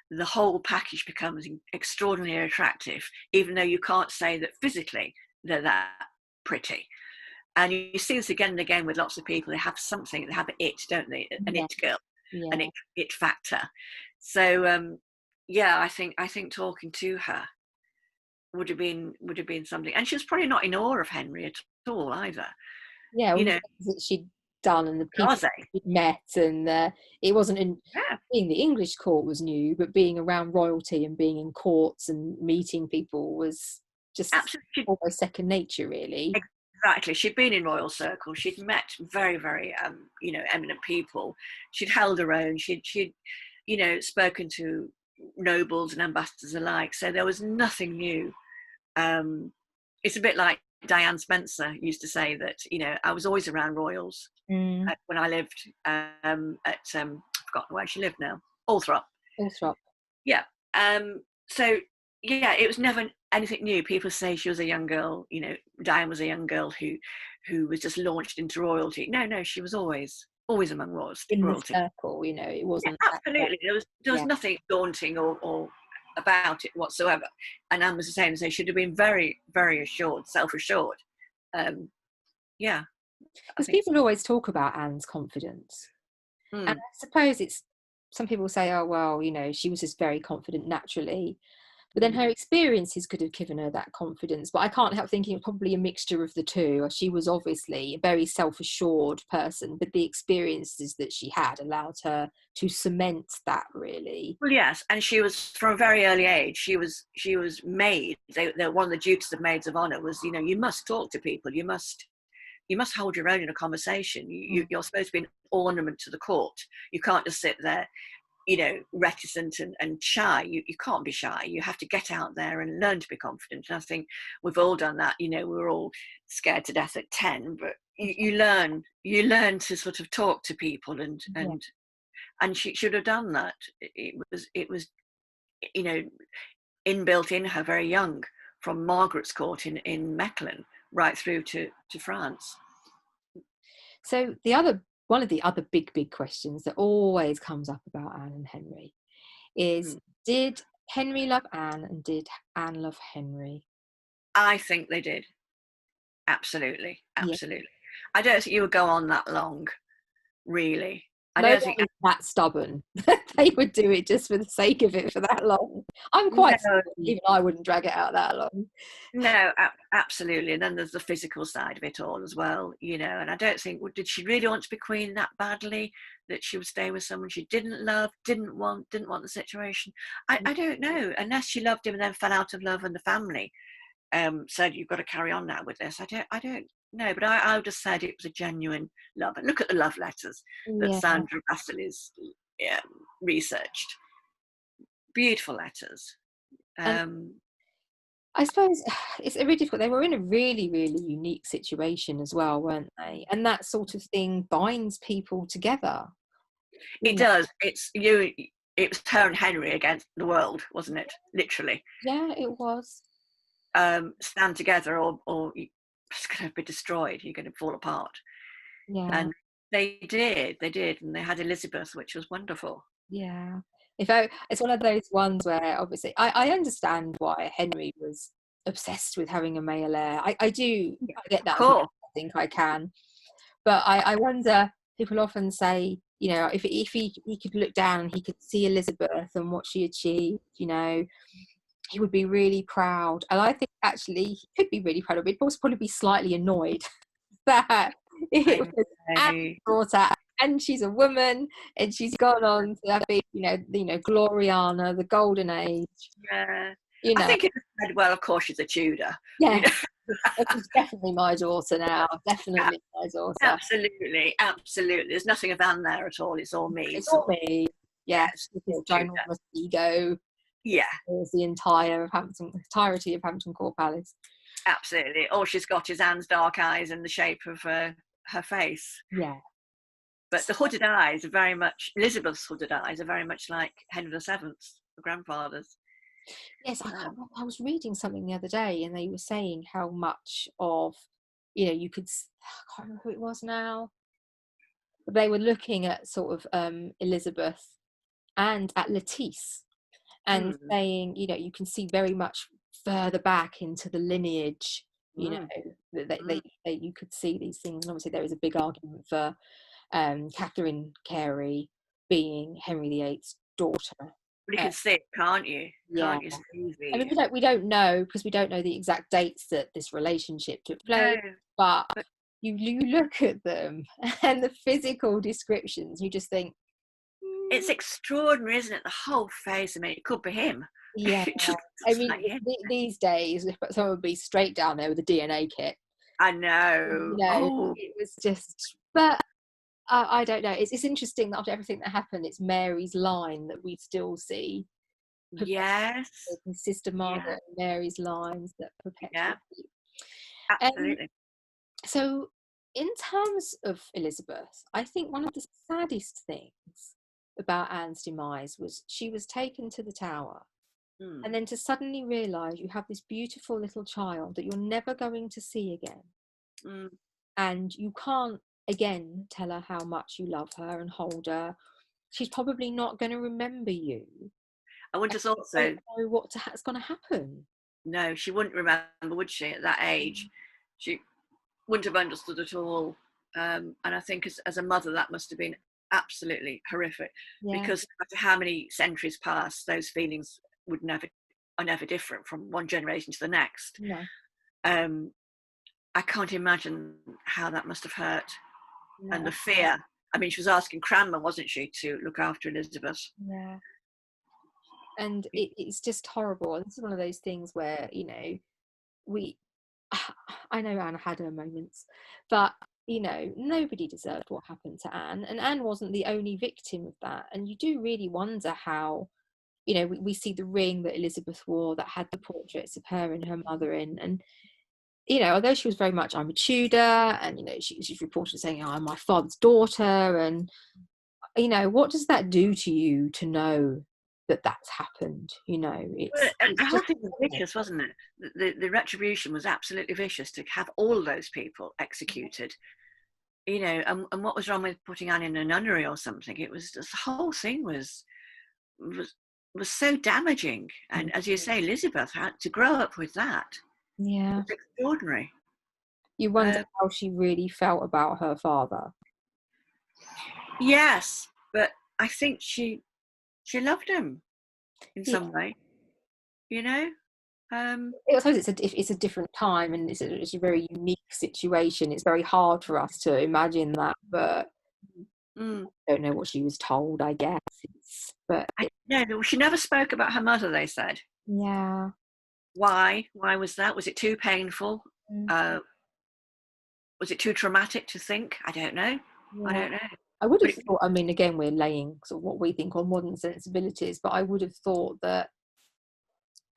The whole package becomes extraordinarily attractive, even though you can't say that physically they're that pretty. And you see this again and again with lots of people. They have something, they have it, don't they? An Yeah. it girl, an Yeah. it factor. So yeah, I think talking to her would have been something. And she was probably not in awe of Henry at all either. Yeah, all You the know, things that she'd done and the people Gaze. she'd met, and it wasn't Yeah, being the English court was new, but being around royalty and being in courts and meeting people was just absolutely. almost second nature, really. Exactly. She'd been in royal circles. She'd met very, very, eminent people. She'd held her own. She'd, spoken to nobles and ambassadors alike. So there was nothing new. It's a bit like Diane Spencer used to say that, I was always around royals Mm. when I lived I've forgotten where she lived now, Althorp. Althorp. Yeah. So yeah, it was never anything new. People say she was a young girl, Diane was a young girl who was just launched into royalty. No, she was always among In the royalty. circle, it Yeah, wasn't absolutely. There was yeah. nothing daunting or about it whatsoever. And Anne was the same. So she should have been very, very assured, self-assured. Yeah, I Because think. people always talk about Anne's confidence. And Mm. I suppose some people say, oh, well, she was just very confident naturally. But then her experiences could have given her that confidence. But I can't help thinking it's probably a mixture of the two. She was obviously a very self-assured person, but the experiences that she had allowed her to cement that, really. Well, yes, and she was from a very early age. She was maid. One of the duties of maids of honour was, you must talk to people. You must hold your own in a conversation. You're supposed to be an ornament to the court. You can't just sit there, reticent and shy. You can't be shy. You have to get out there and learn to be confident. And I think we've all done that. We were all scared to death at 10, but you learn to sort of talk to people and she should have done that. It was inbuilt in her very young, from Margaret's court in Mechelen right through to France. So one of the other big questions that always comes up about Anne and Henry is, did Henry love Anne and did Anne love Henry? I think they did. Absolutely. Yeah. I don't think you would go on that long, really. I No don't one think. is that stubborn. They would do it just for the sake of it for that long. I'm No, quite stubborn. Even I wouldn't drag it out that long. no, absolutely. And then there's the physical side of it all as well, And I don't think, did she really want to be queen that badly that she would stay with someone she didn't love, didn't want the situation? I don't know. Unless she loved him and then fell out of love and the family said, you've got to carry on now with this. I don't know, but I would have said it was a genuine love. And look at the love letters that Yeah. Sandra Russell is researched. Beautiful letters. And I suppose it's really difficult. They were in a really, really unique situation as well, weren't they? And that sort of thing binds people together. It does. It was her and Henry against the world, wasn't it? Literally. Yeah, it was. Stand together or it's going to be destroyed. You're going to fall apart. Yeah. And they did, and they had Elizabeth, which was wonderful. Yeah. It's one of those ones where obviously I understand why Henry was obsessed with having a male heir. I do, Yeah, I get of that as well. course. I think I can. But I wonder, people often say, you know, if he could look down and he could see Elizabeth and what she achieved, you know, he would be really proud. And I think actually he could be really proud of it. He'd also probably be slightly annoyed that it I was know. Anne's daughter and she's a woman and she's gone on to be, you know, Gloriana, the golden age, Yeah. you I know. think it said, well, of course she's a Tudor. Yeah, You know? she's definitely my daughter now. Definitely my daughter. Absolutely, absolutely. There's nothing of Anne there at all. It's all me. It's all me. Yeah, Yes, with his all Tudor. ginormous ego. Yeah, There's the entirety of Hampton Court Palace. absolutely. All she's got is Anne's dark eyes and the shape of her face. Yeah. But the hooded eyes are very much, Elizabeth's hooded eyes are very much like Henry VII's, the grandfather's. Yes, I was reading something the other day and they were saying how much of, you know, I can't remember who it was now. But they were looking at sort of Elizabeth and at Lettice and Mm, saying, you know, you can see very much further back into the lineage, you know, mm, that mm. you could see these things. And obviously there is a big argument for Catherine Carey being Henry VIII's daughter. But you Uh, can see it, can't you? yeah. Can't you I mean, see? we don't know because we don't know the exact dates that this relationship took place, No, but but you look at them and the physical descriptions, you just think, it's extraordinary, isn't it? The whole face. I mean, it could be him. yeah. It just I looks mean, like him. these days, someone would be straight down there with a DNA kit. I You know. know, Oh, it was just, but I don't know. It's interesting that after everything that happened, it's Mary's line that we still see yes. perpetuated, Sister Yeah, Margaret and Mary's lines that yeah, perpetuate. Um, absolutely. so, in terms of Elizabeth, I think one of the saddest things about Anne's demise was she was taken to the Tower, Mm, and then to suddenly realise you have this beautiful little child that you're never going to see again, mm. and you can't again tell her how much you love her and hold her. She's probably not going to remember you. I wouldn't have thought I don't so. know what's going to happen. No, she wouldn't remember, would she, at that age? She wouldn't have understood at all. And I think as a mother, that must have been absolutely horrific Yeah, because no matter how many centuries pass, those feelings are never different from one generation to the next. no, Um, I can't imagine how that must have hurt and no, the fear. I mean, she was asking Cranmer, wasn't she, to look after Elizabeth? yeah. And it's just horrible. This is one of those things where, you know, we I know Anne had her moments, but you know, nobody deserved what happened to Anne, and Anne wasn't the only victim of that. And you do really wonder how, you know, we see the ring that Elizabeth wore that had the portraits of her and her mother in, and you know, although she was very much, I'm a Tudor, and you know, she's reported as saying, oh, I'm my father's daughter, and you know, what does that do to you to know that that's happened? You know, Well, it's the whole just, thing was vicious, wasn't it? The retribution was absolutely vicious to have all those people executed. You know, and what was wrong with putting Anne in a nunnery or something? It was just, the whole thing was was so damaging. And as you say, Elizabeth had to grow up with that. yeah. It's extraordinary. You wonder Uh, how she really felt about her father. yes, but I think she loved him in Yeah, some way. You know, um, I suppose it's a different time, and it's a very unique situation. It's very hard for us to imagine that, but mm, I don't know what she was told. I guess, no, she never spoke about her mother. They said. yeah. Why? Why was that? Was it too painful? Mm, Uh, was it too traumatic to think? I don't know. I yeah. don't know. I would But have thought. I mean, again, we're laying sort of what we think on modern sensibilities, but I would have thought that,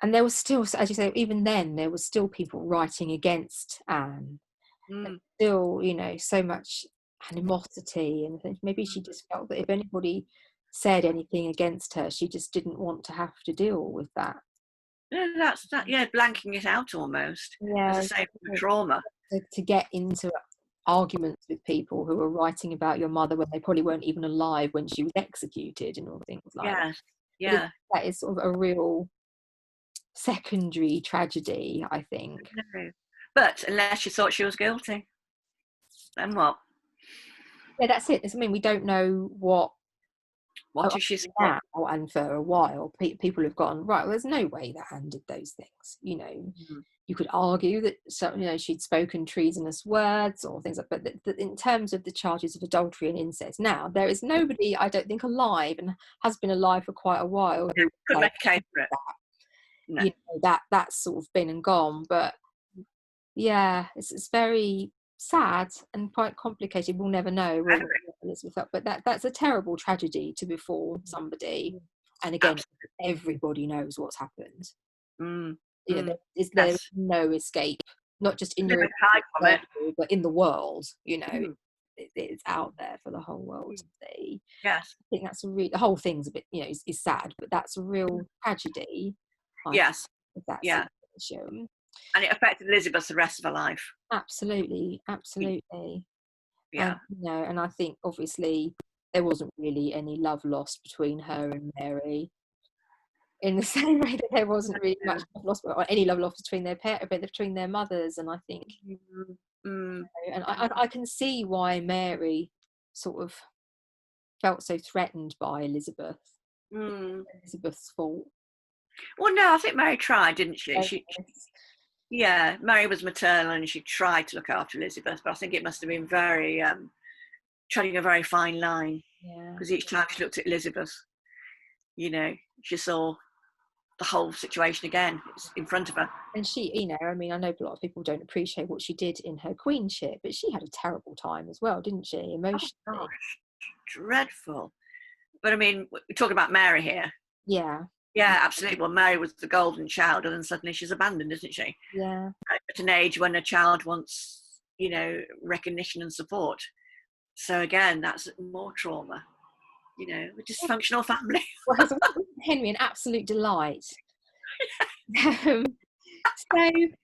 and there was still, as you say, even then there was still people writing against Anne. There's mm, still, you know, so much animosity, and I think maybe she mm. just felt that if anybody said anything against her, she just didn't want to have to deal with that. No, that's that. Yeah, blanking it out almost, as Yeah, I say, from exactly. trauma. to get into arguments with people who are writing about your mother when they probably weren't even alive when she was executed and all things like that. Yes. But Yeah. that is sort of a real secondary tragedy, I think. No. But unless you thought she was guilty, then what? Yeah, that's it. I mean, we don't know what What if she's now, and for a while people have gone, right, well, there's no way that Anne did those things, you know. You could argue that, so, you know, she'd spoken treasonous words or things like that, but in terms of the charges of adultery and incest, now there is nobody, I don't think, alive, and has been alive for quite a while, who could like, make a case for it? that, No. you know, that's sort of been and gone. But yeah, it's very sad and quite complicated. We'll never know, will we, Elizabeth? But that's a terrible tragedy to befall somebody. And again, Absolutely. everybody knows what's happened. Mm. You know, Yes. there is no escape, not just in your Hide from it. but in the world. You know, it's out there for the whole world to see. Yes. I think that's the whole thing's a bit, you know, is sad, but that's a real tragedy. Yes. If that's Yeah. situation. And it affected Elizabeth the rest of her life. Absolutely. Yeah. And, you know, and I think obviously there wasn't really any love lost between her and Mary, in the same way that there wasn't really much love lost, or any love lost between between their mothers. And I think, you know, and I can see why Mary sort of felt so threatened by Elizabeth. Elizabeth's fault. Well, no, I think Mary tried, didn't she? Yeah, Mary was maternal and she tried to look after Elizabeth, but I think it must have been very treading a very fine line. Yeah. Because each time she looked at Elizabeth, you know, she saw the whole situation again in front of her. And she, you know, I mean, I know a lot of people don't appreciate what she did in her queenship, but she had a terrible time as well, didn't she? Emotionally. Oh, gosh, dreadful. But I mean, we're talking about Mary here. Yeah. Yeah, absolutely. Well, Mary was the golden child, and then suddenly she's abandoned, isn't she? Yeah. At an age when a child wants, you know, recognition and support. So again, that's more trauma. You know, a dysfunctional family. Well, Henry, an absolute delight. So, in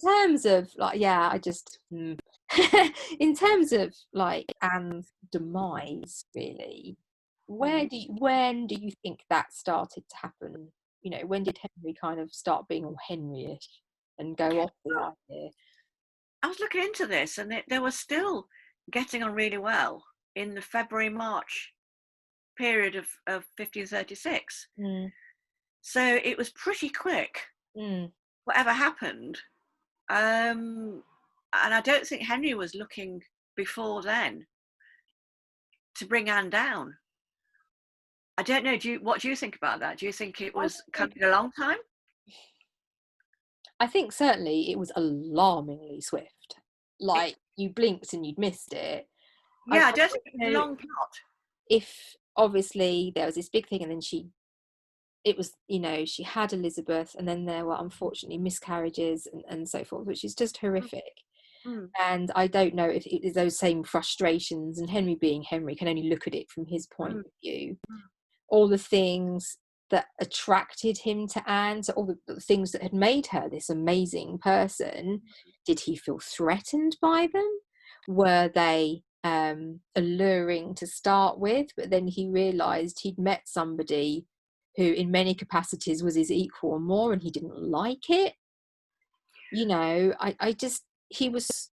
terms of like, yeah, I just in terms of like Anne's demise, really, when do you think that started to happen? You know, when did Henry kind of start being all Henry-ish and go off the idea? I was looking into this, and they were still getting on really well in the February-March period of 1536. So it was pretty quick, whatever happened. And I don't think Henry was looking before then to bring Anne down. I don't know. What do you think about that? Do you think it was coming a long time? I think certainly it was alarmingly swift. Like, you blinked and you'd missed it. Yeah, I don't think it was a long plot. If obviously there was this big thing, and then it was, you know, she had Elizabeth, and then there were unfortunately miscarriages and so forth, which is just horrific. And I don't know if it is those same frustrations, and Henry being Henry can only look at it from his point of view. All the things that attracted him to Anne, so all the things that had made her this amazing person, did he feel threatened by them? Were they alluring to start with, but then he realised he'd met somebody who in many capacities was his equal or more, and he didn't like it? You know, he was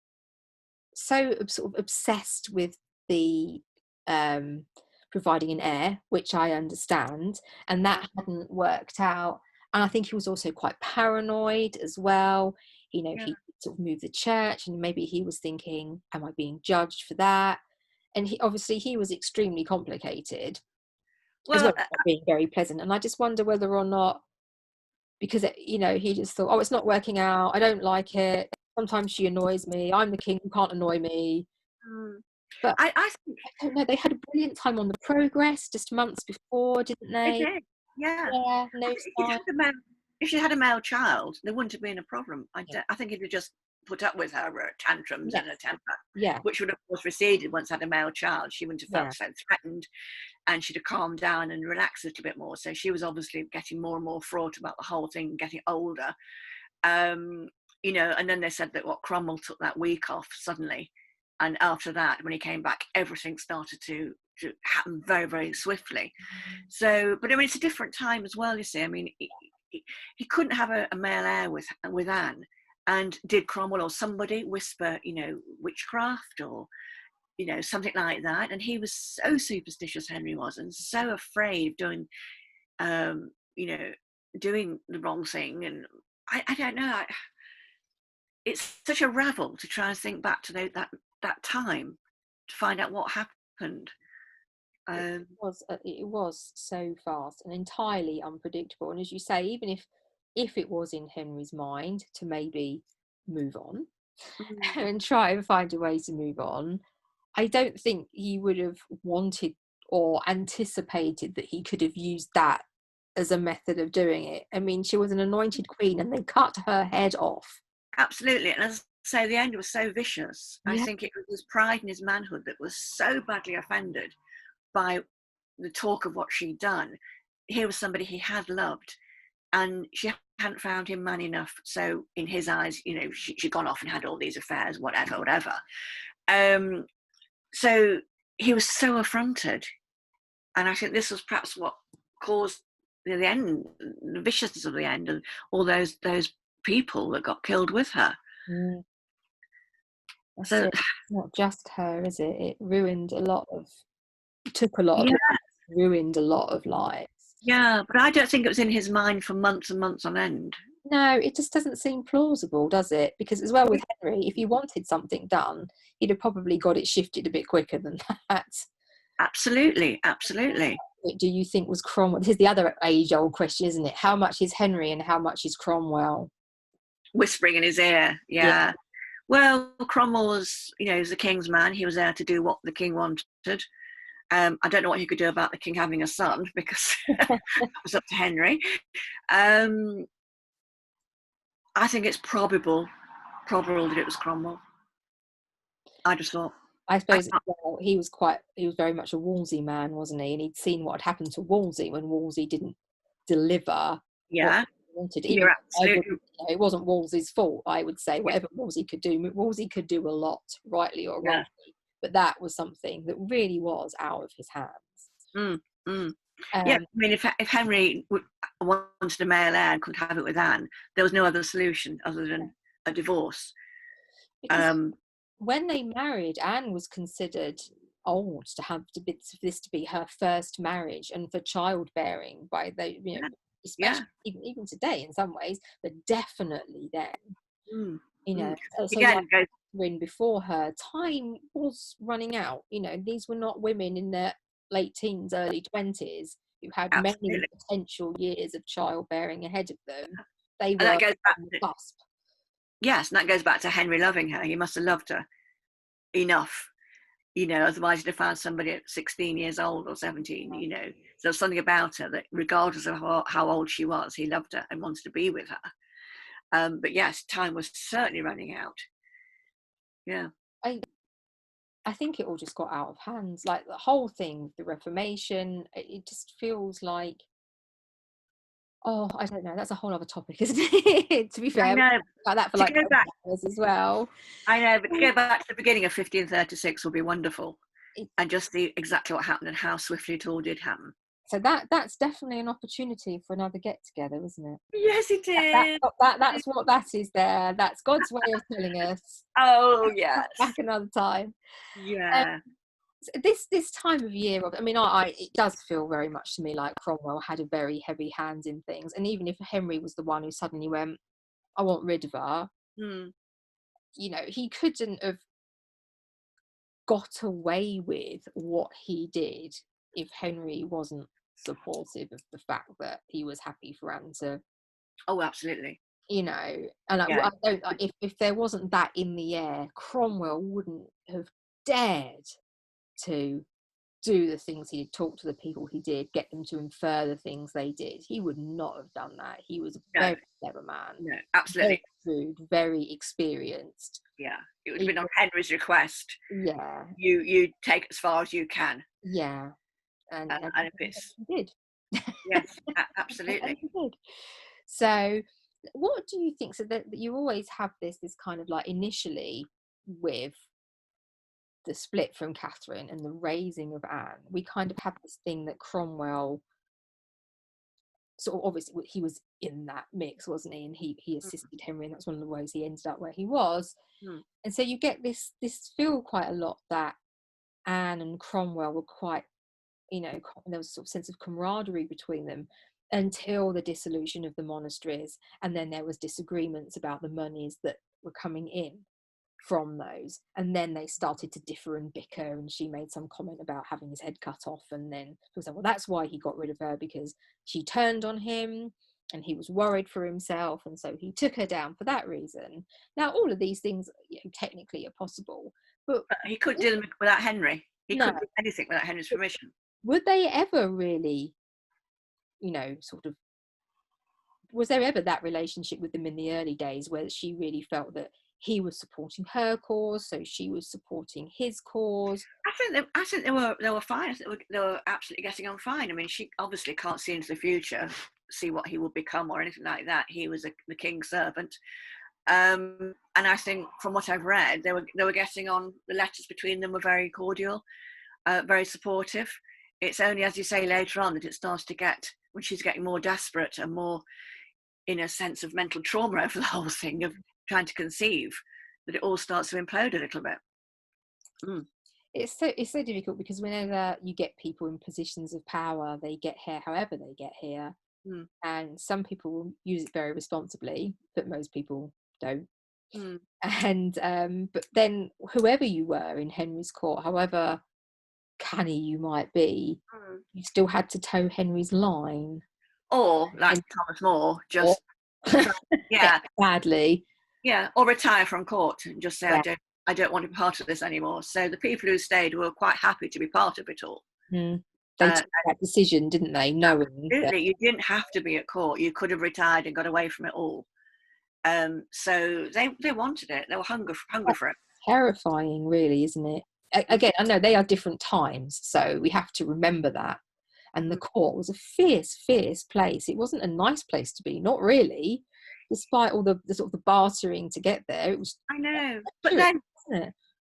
so sort of obsessed with the providing an heir, which I understand, and that hadn't worked out. And I think he was also quite paranoid as well. You know, he sort of moved the church, and maybe he was thinking, am I being judged for that? And he was extremely complicated, as well as not being very pleasant. And I just wonder whether or not, because you know, he just thought, oh, it's not working out, I don't like it, sometimes she annoys me, I'm the king, you can't annoy me. But I don't know, they had a brilliant time on the Progress just months before, didn't they? They did, yeah. No if she had a male child, there wouldn't have been a problem. I think he'd have just put up with her tantrums and her temper, which would have, of course, receded once had a male child. She wouldn't have felt so threatened, and she'd have calmed down and relaxed a little bit more. So she was obviously getting more and more fraught about the whole thing, getting older. you know, and then they said that Cromwell took that week off suddenly, and after that, when he came back, everything started to happen very, very swiftly. So, but I mean, it's a different time as well, you see. I mean, he couldn't have a male heir with Anne, and did Cromwell or somebody whisper, you know, witchcraft or, you know, something like that? And he was so superstitious, Henry was, and so afraid of doing, you know, doing the wrong thing. And I don't know. It's such a ravel to try and think back to that time to find out what happened. It was so fast and entirely unpredictable. And as you say, even if it was in Henry's mind to maybe move on and try and find a way to move on, I don't think he would have wanted or anticipated that he could have used that as a method of doing it. I mean, she was an anointed queen and they cut her head off. Absolutely. And as I say, the end was so vicious. I Yeah. think it was his pride in his manhood that was so badly offended by the talk of what she'd done. Here was somebody he had loved, and she hadn't found him man enough. So in his eyes, you know, she'd gone off and had all these affairs, whatever. So he was so affronted. And I think this was perhaps what caused the end, the viciousness of the end, and all those people that got killed with her. So it's not just her, is it? It ruined a lot of, took a lot of lives, ruined a lot of lives. Yeah, but I don't think it was in his mind for months and months on end. No, it just doesn't seem plausible, does it? Because as well with Henry, if he wanted something done, he'd have probably got it shifted a bit quicker than that. Absolutely. Do you think was Cromwell? This is the other age-old question, isn't it? How much is Henry and how much is Cromwell? Whispering in his ear, yeah. Well, Cromwell was, you know, he was the king's man. He was there to do what the king wanted. I don't know what he could do about the king having a son, because that was up to Henry. I think it's probable that it was Cromwell. I just thought. I suppose he was very much a Wolsey man, wasn't he? And he'd seen what had happened to Wolsey when Wolsey didn't deliver what he wanted. Even it wasn't Wolsey's fault, I would say. Whatever Wolsey could do, Wolsey could do a lot, rightly or wrongly. But that was something that really was out of his hands. Yeah, I mean, if Henry wanted a male heir and couldn't have it with Anne, there was no other solution other than a divorce. Because when they married, Anne was considered old to have this to be her first marriage and for childbearing by the, you know, especially even today in some ways, but definitely then. You know, so Again, when before her, time was running out. You know, these were not women in their late teens, early 20s who had many potential years of childbearing ahead of them. They were on the cusp. Yes, and that goes back to Henry loving her. He must have loved her enough, you know, otherwise he'd have found somebody at 16 years old or 17, you know. So there was something about her that, regardless of how old she was, he loved her and wanted to be with her. But yes, time was certainly running out. Yeah. I think it all just got out of hand. Like the whole thing, the Reformation, it just feels like, I don't know. That's a whole other topic, isn't it? To be fair, like that for like hours as well. I know, but to go back to the beginning of 1536 will be wonderful, and just see exactly what happened and how swiftly it all did happen. So that's definitely an opportunity for another get together, isn't it? Yes, it is. That's what that is there. That's God's way of telling us. Oh yes. Back another time. Yeah. This time of year, I mean, it does feel very much to me like Cromwell had a very heavy hand in things, and even if Henry was the one who suddenly went, I want rid of her, you know, he couldn't have got away with what he did if Henry wasn't supportive of the fact that he was happy for Anne to. Oh, absolutely. You know, and I don't. If there wasn't that in the air, Cromwell wouldn't have dared to do the things he did, talk to the people he did, get them to infer the things they did. He would not have done that. He was a very clever man. No, absolutely. Very shrewd, very experienced. Yeah, it would have been on Henry's request. Yeah. You take as far as you can. Yeah. And if it's... he did. Yes, absolutely. He did. So What do you think? So that you always have this kind of like initially with the split from Catherine and the raising of Anne, we kind of have this thing that Cromwell sort of, obviously he was in that mix, wasn't he? And he assisted Henry, and that's one of the ways he ended up where he was. Mm. And so you get this feel quite a lot that Anne and Cromwell were quite, there was a sort of sense of camaraderie between them until the dissolution of the monasteries, and then there was disagreements about the monies that were coming in from those, and then they started to differ and bicker, and she made some comment about having his head cut off, and then people said, well, that's why he got rid of her, because she turned on him and he was worried for himself, and so he took her down for that reason. Now all of these things, technically are possible, but he couldn't do them without Henry. He no, couldn't do anything without Henry's permission. would they ever really, sort of, was there ever that relationship with them in the early days where she really felt that he was supporting her cause, so she was supporting his cause? I think they were fine. I think they were absolutely getting on fine. I mean, she obviously can't see into the future, see what he will become or anything like that. He was the king's servant, and I think from what I've read, they were getting on. The letters between them were very cordial, very supportive. It's only, as you say, later on that it starts to get, when she's getting more desperate and more in a sense of mental trauma over the whole thing of trying to conceive, that it all starts to implode a little bit. Mm. It's so difficult, because whenever you get people in positions of power, they get here however they get here. Mm. And some people will use it very responsibly, but most people don't. Mm. And but then whoever you were in Henry's court, however canny you might be, you still had to toe Henry's line. Or like And Thomas More, just yeah, badly, or retire from court and just say, yeah. I don't want to be part of this anymore. So the people who stayed were quite happy to be part of it all. They took that decision, didn't they, knowing absolutely, that you didn't have to be at court. You could have retired and got away from it all. So they wanted it. They were hungry for it. terrifying, really, isn't it? Again, I know they are different times, so we have to remember that. And the court was a fierce place. It wasn't a nice place to be, not really, despite all the sort of the bartering to get there. It was, I know, but then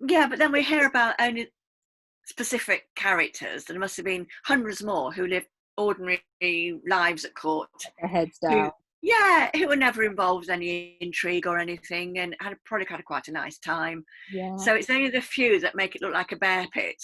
but then we hear about only specific characters. There must have been hundreds more who lived ordinary lives at court, their heads down. Who were never involved in any intrigue or anything, and probably had quite a nice time. Yeah. So it's only the few that make it look like a bear pit.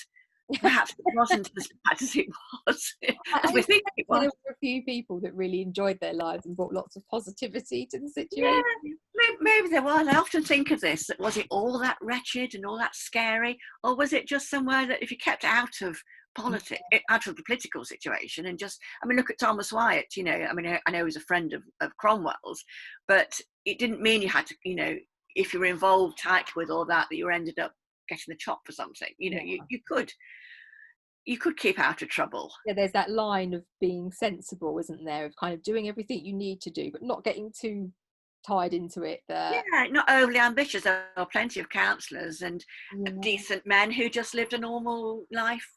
Perhaps it wasn't as bad as it was, as we think it was. There were a few people that really enjoyed their lives and brought lots of positivity to the situation. Yeah, maybe there was. I often think of this, that was it all that wretched and all that scary, or was it just somewhere that if you kept out of politics, out of the political situation, and just, I mean, look at Thomas Wyatt, I mean, I know he was a friend of Cromwell's, but it didn't mean you had to, if you were involved tightly with all that you ended up getting the chop for something, you could keep out of trouble. Yeah, there's that line of being sensible, isn't there, of kind of doing everything you need to do, but not getting too tied into it. Not overly ambitious. There are plenty of counsellors and decent men who just lived a normal life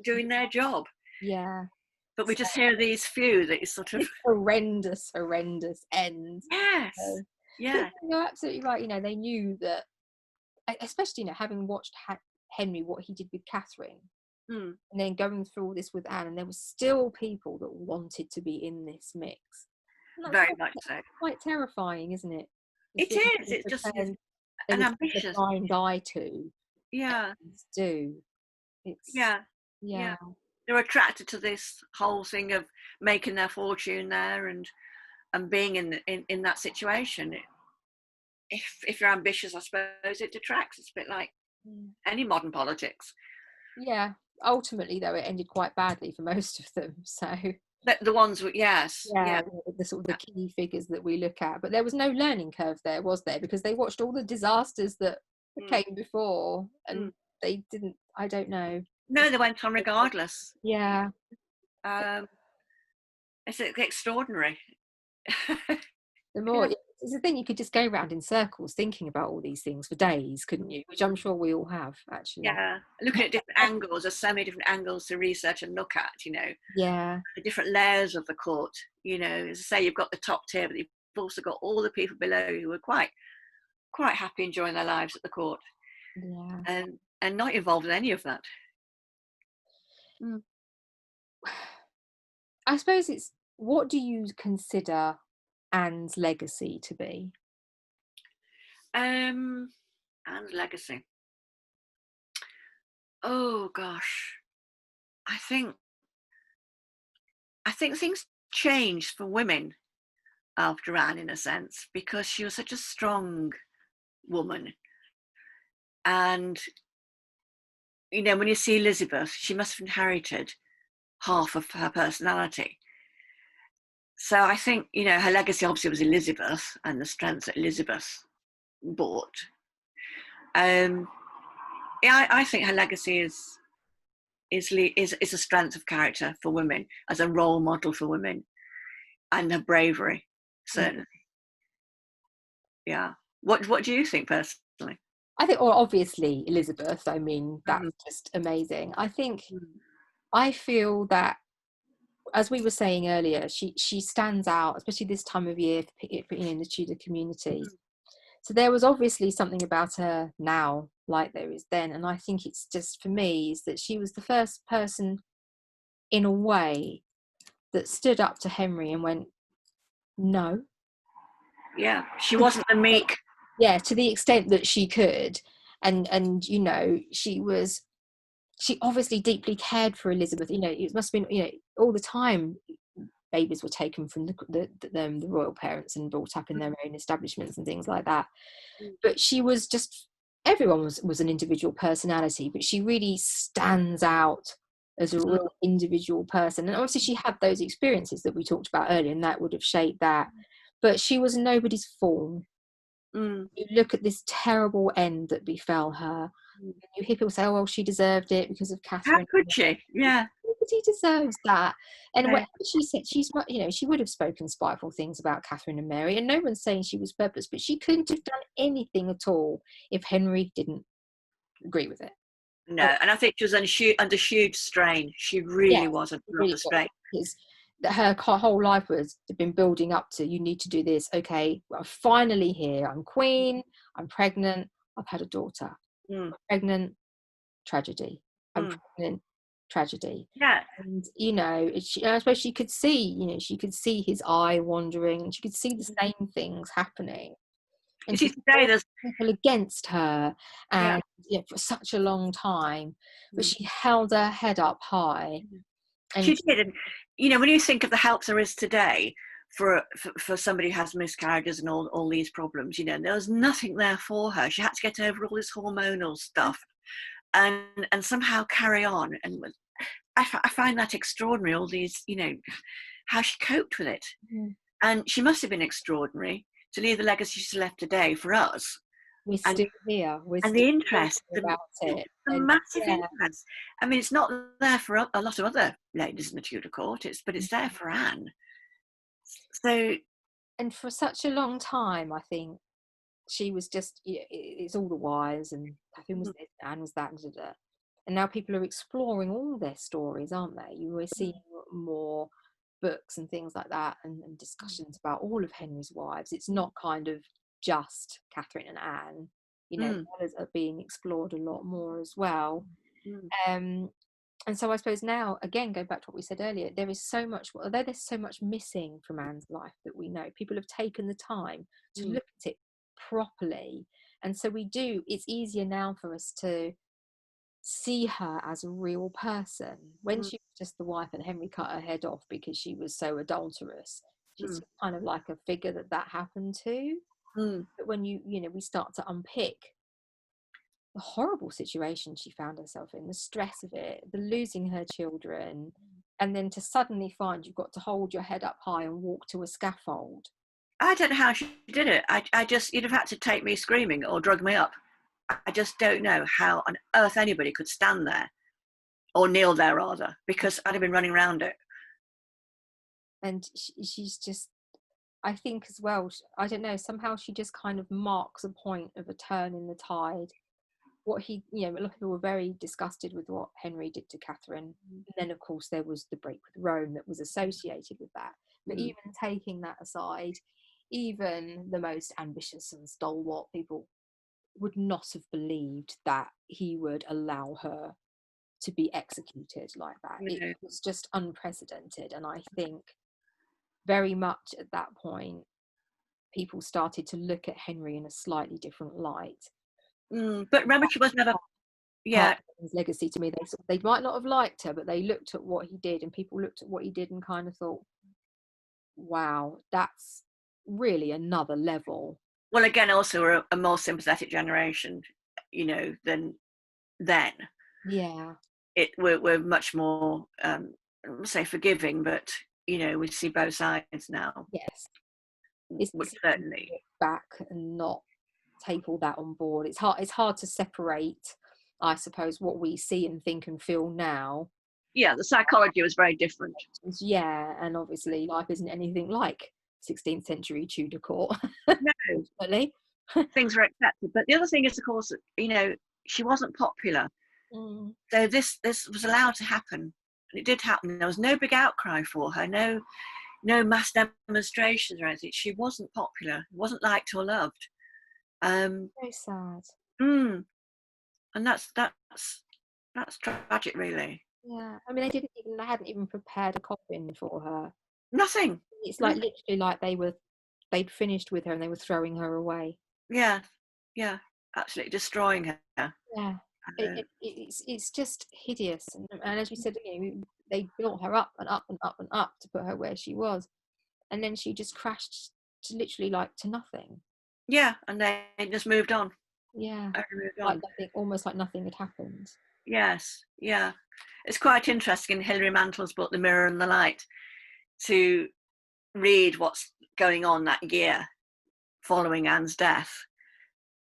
doing their job. Yeah. But we just hear these few that is sort of horrendous end. Yes. Yeah. You're absolutely right. They knew that, especially having watched Henry, what he did with Catherine, and then going through all this with Anne, and there were still people that wanted to be in this mix. Very much so. Quite terrifying, isn't it? It is. It's just an ambitious blind eye to. Yeah. Do. It's yeah. They're attracted to this whole thing of making their fortune there and being in that situation. If you're ambitious, I suppose it detracts. It's a bit like any modern politics. Yeah. Ultimately, though, it ended quite badly for most of them. So the ones, yes, the sort of the key figures that we look at, but there was no learning curve there, was there? Because they watched all the disasters that came before, and they didn't. I don't know. No, they went on regardless. Yeah. It's extraordinary. The more it's the thing, you could just go around in circles thinking about all these things for days, couldn't you? Which I'm sure we all have, actually. Yeah, looking at different angles. There's so many different angles to research and look at. Yeah. The different layers of the court. As I say, you've got the top tier, but you've also got all the people below who were quite happy enjoying their lives at the court, Yeah. and not involved in any of that. Mm. I suppose it's, what do you consider Anne's legacy to be? And legacy. Oh gosh, I think things changed for women after Anne, in a sense, because she was such a strong woman. And when you see Elizabeth, she must have inherited half of her personality. So I think her legacy obviously was Elizabeth and the strength that Elizabeth brought. I think her legacy is a strength of character for women, as a role model for women, and her bravery, certainly. Yeah. What do you think personally? I think, or obviously Elizabeth, I mean, that's Mm-hmm. just amazing. I feel that, as we were saying earlier, she stands out, especially this time of year, in the Tudor community. So there was obviously something about her now, like there is then. And I think it's just, for me, is that she was the first person, in a way, that stood up to Henry and went, no. Yeah, she wasn't the meek. Yeah, to the extent that she could. And she obviously deeply cared for Elizabeth. It must have been, all the time babies were taken from the royal parents and brought up in their own establishments and things like that. But she was just, everyone was an individual personality, but she really stands out as a real individual person. And obviously she had those experiences that we talked about earlier, and that would have shaped that. But she was nobody's fool. You look at this terrible end that befell her. You hear people say, oh, well, she deserved it because of How Catherine. could she? Yeah. Nobody deserves that. And Yeah. whatever she said, she would have spoken spiteful things about Catherine and Mary, and no one's saying she was purpose, but she couldn't have done anything at all if Henry didn't agree with it. No, and I think she was under huge strain. She really was under a lot of strain. Because her whole life had been building up to, you need to do this. Okay, well, I'm finally here. I'm queen. I'm pregnant. I've had a daughter. I'm pregnant. Tragedy. I'm pregnant. Tragedy. Yeah. And I suppose she could see, she could see his eye wandering, and she could see the same things happening. And she saw people against her, and for such a long time, but she held her head up high. And she did. And when you think of the help there is today for somebody who has miscarriages and all these problems, there was nothing there for her. She had to get over all this hormonal stuff and somehow carry on. And I find that extraordinary, all these, how she coped with it. And she must have been extraordinary to leave the legacy she's left today for us. We're still here. And the interest about it. The massive interest. I mean, it's not there for a lot of other ladies in the Tudor court, but it's there for Anne. So, and for such a long time, I think she was just, it's all the wires, and Catherine was this, Anne was that, and now people are exploring all their stories, aren't they? You were seeing more books and things like that, and discussions about all of Henry's wives. It's not kind of just Catherine and Anne. Others are being explored a lot more as well. And so I suppose now, again, going back to what we said earlier, there is so much, although there's so much missing from Anne's life that we know, people have taken the time to look at it properly. And so it's easier now for us to see her as a real person. When she was just the wife and Henry cut her head off because she was so adulterous, she's kind of like a figure that happened to. But when we start to unpick the horrible situation she found herself in, the stress of it, the losing her children, and then to suddenly find you've got to hold your head up high and walk to a scaffold. I don't know how she did it. I just, you'd have had to take me screaming or drug me up. I just don't know how on earth anybody could stand there, or kneel there rather, because I'd have been running around it. And she's just, I think as well, I don't know, somehow she just kind of marks a point of a turn in the tide. A lot of people were very disgusted with what Henry did to Catherine. And then, of course, there was the break with Rome that was associated with that. But even taking that aside, even the most ambitious and stalwart people would not have believed that he would allow her to be executed like that. It No. was just unprecedented. And I think very much at that point, people started to look at Henry in a slightly different light. But remember, she was never, Part yeah, of his legacy to me, they might not have liked her, but they looked at what he did, and people looked at what he did and kind of thought, wow, that's really another level. well, again, also a more sympathetic generation, you know, than then. Yeah. We're much more, I wouldn't say forgiving, but, you know, we see both sides now. Yes. It's Would easy to certainly. look back and not take all that on board. It's hard to separate, I suppose, what we see and think and feel now. Yeah, the psychology was very different. Yeah, and obviously life isn't anything like 16th century Tudor court. No, Really. things were accepted. But the other thing is, of course, you know, she wasn't popular. Mm. So this was allowed to happen. And it did happen. There was no big outcry for her, no mass demonstrations or anything. She wasn't popular, wasn't liked or loved. Very sad. Mm, and that's tragic, really. Yeah, I mean, they hadn't even prepared a coffin for her. Nothing. It's like Nothing. literally like they'd finished with her and they were throwing her away. Yeah, yeah, absolutely destroying her. Yeah, Uh, it's just hideous. And as we said, they built her up and up and up and up to put her where she was, and then she just crashed to literally like to nothing. yeah, and they just moved on. Yeah, Moved like on. nothing, almost like nothing had happened. Yes, yeah. It's quite interesting in Hilary Mantle's book, The Mirror and the Light, to read what's going on that year following Anne's death.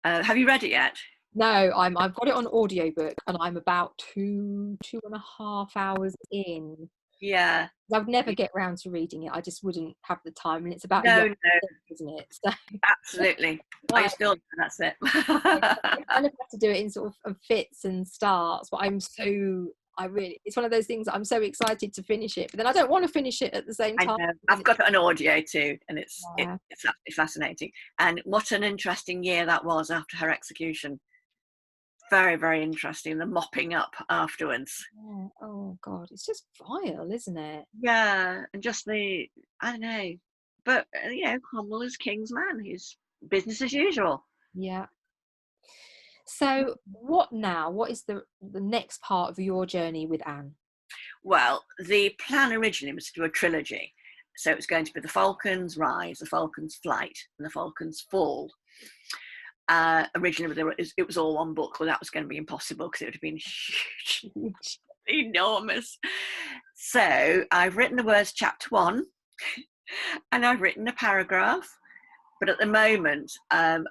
Have you read it yet? No, I've got it on audiobook and I'm about 2.5 hours in. Yeah. I would never get round to reading it. I just wouldn't have the time, and it's about a No, young no, thing, isn't it? So absolutely. I right, still, that's it. I kind of have to do it in sort of fits and starts. But it's one of those things that I'm so excited to finish it, but then I don't want to finish it at the same I time. know. I've got an audio too, and it's Yeah. absolutely fascinating. And what an interesting year that was after her execution. Very, very interesting. The mopping up afterwards. Yeah. Oh God, it's just vile, isn't it? Yeah, and just I don't know. But, you know, Cromwell is King's man. He's business as usual. Yeah. So what now? What is the next part of your journey with Anne? Well, the plan originally was to do a trilogy. So it was going to be the Falcon's Rise, the Falcon's Flight, and the Falcon's Fall. Originally, it was all one book. Well, that was going to be impossible because it would have been huge, enormous. So I've written the words chapter 1 and I've written a paragraph. But at the moment, I'm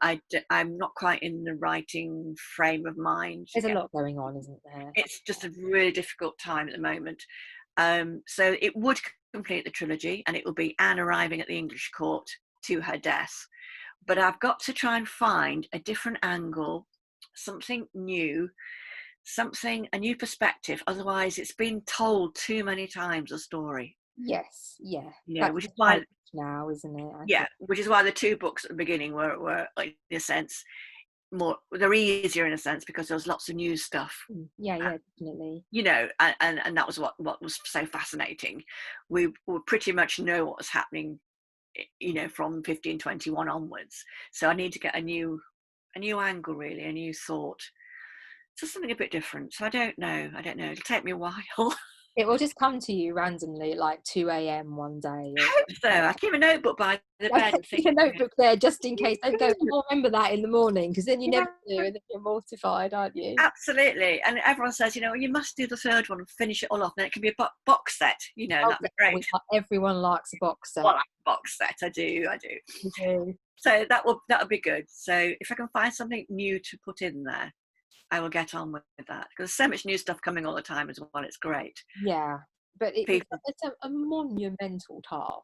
not quite in the writing frame of mind. There's a lot going on, isn't there? It's just a really difficult time at the moment. So it would complete the trilogy, and it will be Anne arriving at the English court to her death. But I've got to try and find a different angle, something new, a new perspective. Otherwise, it's been told too many times, a story. Yes, yeah. Yeah, That's which is the why challenge now, isn't it? I yeah, think. which is why the two books at the beginning were like, in a sense, they're easier in a sense because there was lots of new stuff. Yeah, yeah, definitely. You know, and that was what was so fascinating. We would pretty much know what was happening, you know, from 1521 onwards. So I need to get a new angle, really, a new thought, just something a bit different. So I don't know. It'll take me a while. It will just come to you randomly, like 2 a.m. one day. I hope so. I keep a notebook by the bed and think, Keep a notebook there just in case. Don't go, I'll remember that in the morning, because then you yeah, never do, and then you're mortified, aren't you? absolutely. And everyone says, you know, you must do the third one and finish it all off. And it can be a box set, you know, Oh, that'd be great. everyone likes a box set. Well, a box set, I do. You do. So that'll be good. So if I can find something new to put in there, I will get on with that, because there's so much new stuff coming all the time as well. It's great. Yeah, but People, it's a monumental task.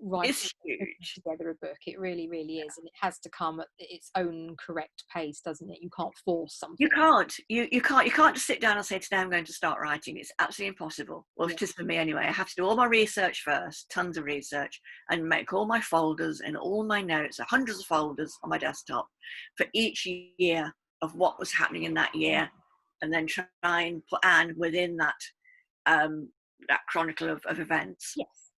writing It's huge. together a book. It really, really is, and it has to come at its own correct pace, doesn't it? You can't force You something. can't. You can't just sit down and say, today I'm going to start writing. It's absolutely impossible. Well, Yeah. it is for me anyway. I have to do all my research first, tons of research, and make all my folders and all my notes, hundreds of folders on my desktop for each year of what was happening in that year, and then try and put Anne within that chronicle of events. Yes.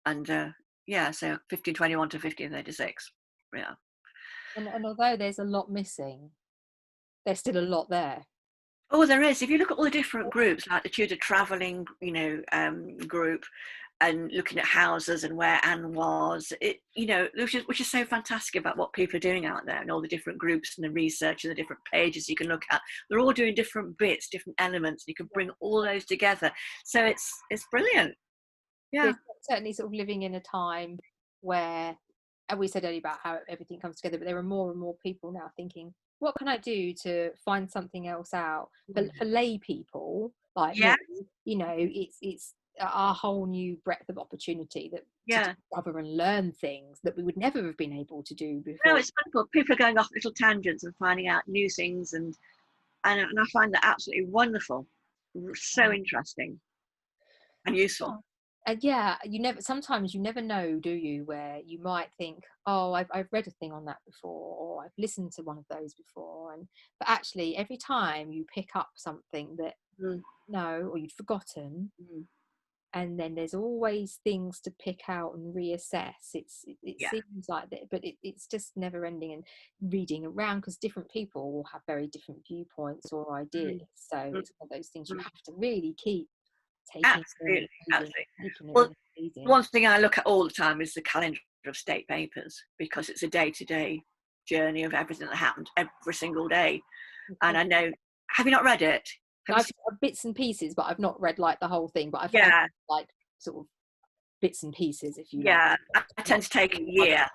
And so 1521 to 1536. Yeah. And although there's a lot missing, there's still a lot there. Oh, there is. If you look at all the different groups, like the Tudor travelling, group, and looking at houses and where Anne was, which is so fantastic about what people are doing out there, and all the different groups and the research and the different pages you can look at. They're all doing different bits, different elements, and you can bring all those together. So it's brilliant. Yeah. We're certainly sort of living in a time where, and we said earlier about how everything comes together, but there are more and more people now thinking, what can I do to find something else out? For lay people like me, it's a whole new breadth of opportunity to discover and learn things that we would never have been able to do before. No, it's wonderful. People are going off little tangents and finding out new things, and I find that absolutely wonderful, so interesting and useful. And sometimes you never know, do you, where you might think, oh, I've read a thing on that before, or I've listened to one of those before, but actually every time you pick up something that or you'd forgotten, and then there's always things to pick out and reassess. It seems like that, but it's just never ending, and reading around, because different people will have very different viewpoints or ideas. So it's one of those things you have to really keep taking. Absolutely. Well, one thing I look at all the time is the calendar of state papers, because it's a day-to-day journey of everything that happened every single day. And I know, have you not read it? I've bits and pieces, but I've not read like the whole thing, but I've had, like sort of bits and pieces, if you like. I tend to take a year.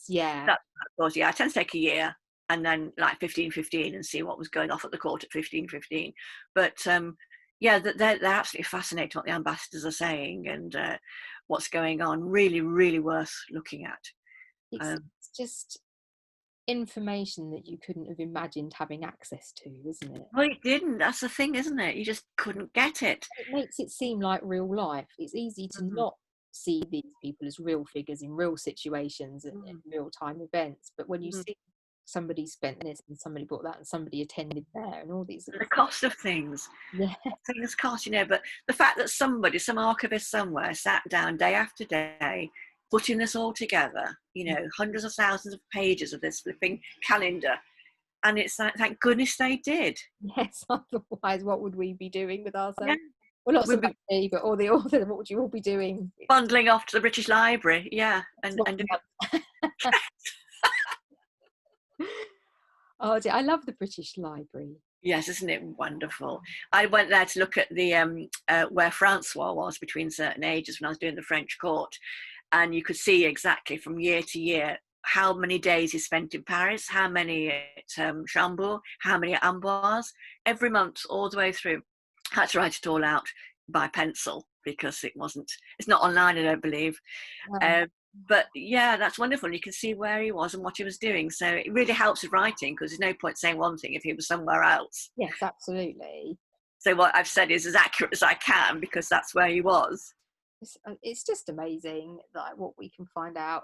Yeah. I tend to take a year, and then like 1515 and see what was going off at the court at 1515. But they're absolutely fascinating what the ambassadors are saying, and what's going on. Really, really worth looking at. It's just information that you couldn't have imagined having access to, isn't it? Well, it didn't. That's the thing, isn't it? You just couldn't get it. It makes it seem like real life. It's easy to not see these people as real figures in real situations and real time events, but when you see somebody spent this and somebody bought that and somebody attended there and all these, the cost of things, things cost, but the fact that some archivist somewhere sat down day after day putting this all together, hundreds of thousands of pages of this flipping calendar, and it's like, thank goodness they did. Yes, otherwise what would we be doing with ourselves? Well, not so much me, but all the authors, what would you all be doing? Bundling off to the British Library, and Oh, I love the British Library. Yes, isn't it wonderful? I went there to look at the where Francois was between certain ages when I was doing the French court, and you could see exactly from year to year how many days he spent in Paris, how many at Chambord, how many at Amboise, every month all the way through. I had to write it all out by pencil because it's not online, I don't believe. But that's wonderful. You can see where he was and what he was doing. So it really helps with writing, because there's no point saying one thing if he was somewhere else. Yes, absolutely. So what I've said is as accurate as I can, because that's where he was. It's just amazing, like what we can find out.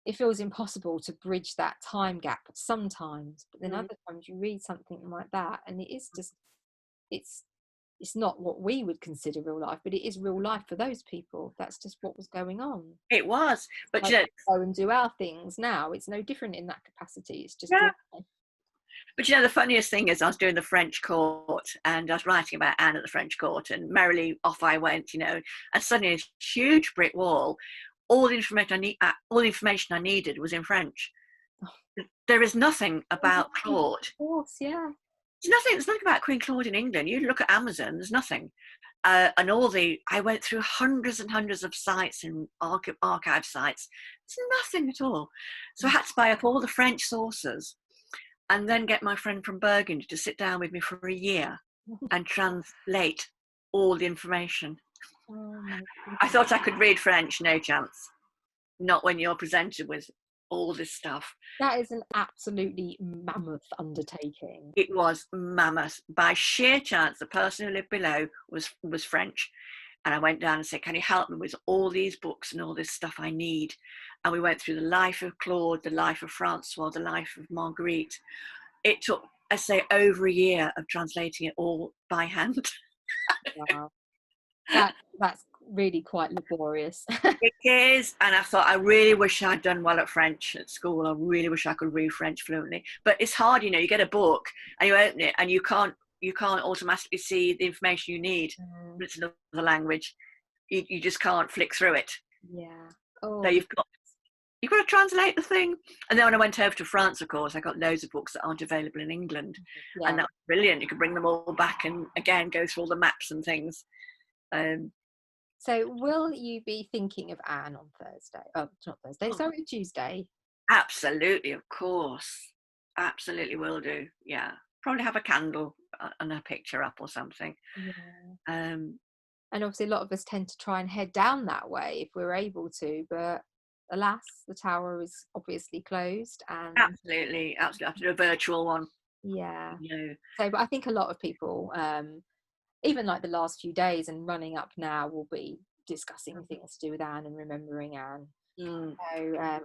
It feels impossible to bridge that time gap sometimes, but then other times you read something like that and it is just, it's not what we would consider real life, but it is real life for those people. That's just what was going on. It was, but like, go and do our things now. It's no different in that capacity. It's just But the funniest thing is I was doing the French court and I was writing about Anne at the French court, and merrily off I went, and suddenly a huge brick wall. All the information I needed was in French. There is nothing about Claude. Of course, yeah. There's nothing about Queen Claude in England. You look at Amazon, there's nothing. And I went through hundreds and hundreds of sites and archive sites. There's nothing at all. So I had to buy up all the French sources and then get my friend from Burgundy to sit down with me for a year and translate all the information. Oh my I thought I could read French, no chance. not when you're presented with all this stuff. That is an absolutely mammoth undertaking. It was mammoth. By sheer chance, the person who lived below was French. And I went down and said, can you help me with all these books and all this stuff I need? And we went through the life of Claude, the life of Francois, the life of Marguerite. It took, I say, over a year of translating it all by hand. Wow. That's really quite laborious. It is. And I thought, I really wish I'd done well at French at school. I really wish I could read French fluently. But it's hard, you know, you get a book and you open it and you can't automatically see the information you need. It's another language. You just can't flick through it. Yeah. Oh. So you've got to translate the thing. And then when I went over to France, of course, I got loads of books that aren't available in England. Yeah. And that was brilliant. You could bring them all back and again go through all the maps and things. So will you be thinking of Anne on Thursday? Oh, not Thursday, sorry, Tuesday. Absolutely, of course. Absolutely will do. Yeah. Probably have a candle and a picture up or something. Yeah. And obviously a lot of us tend to try and head down that way if we're able to, but alas, the tower is obviously closed. And absolutely have to do a virtual one. Yeah. Yeah. So, but I think a lot of people, even like the last few days and running up now, will be discussing things to do with Anne and remembering Anne. So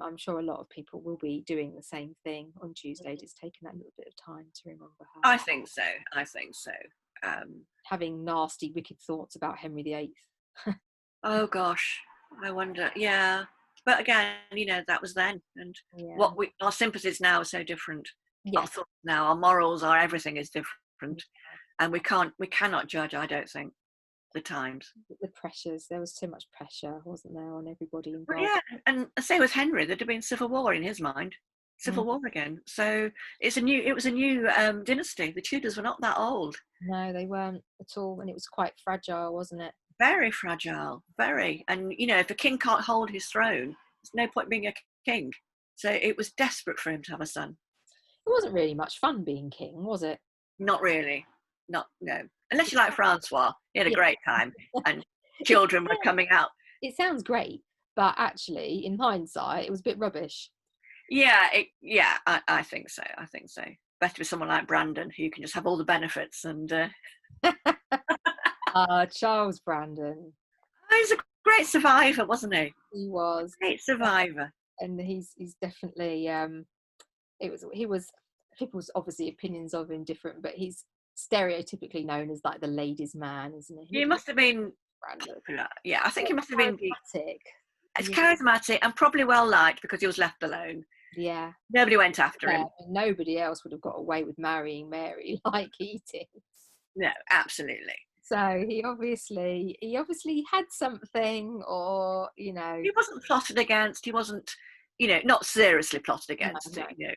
I'm sure a lot of people will be doing the same thing on Tuesday, just taking that little bit of time to remember her. I think so. Having nasty, wicked thoughts about Henry VIII. Oh gosh, I wonder. Yeah, but again, you know, that was then, and our sympathies now are so different. Our thoughts now, our morals, our everything is different, and we cannot judge. I don't think the times. The pressures. There was too much pressure, wasn't there, on everybody involved? Well, yeah, and say with Henry, there'd have been civil war in his mind. Civil war again. So it was a new dynasty. The Tudors were not that old. No, they weren't at all, and it was quite fragile, wasn't it? Very fragile, very. And you know, if a king can't hold his throne, there's no point being a king. So it was desperate for him to have a son. It wasn't really much fun being king, was it? Not really. No. Unless you like Francois, he had a great time, and children were coming out. It sounds great, but actually, in hindsight, it was a bit rubbish. Yeah, I think so. Better with someone like Brandon, who can just have all the benefits and. Charles Brandon. He's a great survivor, wasn't he? He was great survivor, and he's definitely. People's obviously opinions of him different, but he's stereotypically known as like the ladies' man, isn't he? He must have been popular. Yeah, I think he must have been charismatic. It's charismatic and probably well liked because he was left alone. Yeah. Nobody went after him. Nobody else would have got away with marrying Mary like he did. No, absolutely. So he obviously had something, or you know, he wasn't plotted against. He wasn't, you know, not seriously plotted against. No. You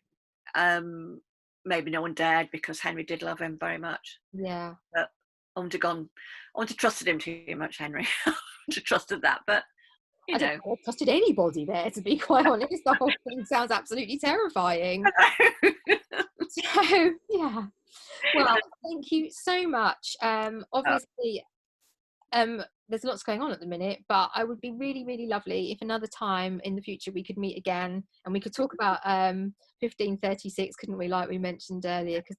know, maybe no one dared because Henry did love him very much. Yeah, but I wouldn't have trusted him too much, Henry. I wouldn't have trusted that, but. I don't trusted anybody there, to be quite honest. The whole thing sounds absolutely terrifying. So yeah, well, thank you so much. Obviously, there's lots going on at the minute, but I would be really, really lovely if another time in the future we could meet again and we could talk about 1536, couldn't we, like we mentioned earlier, because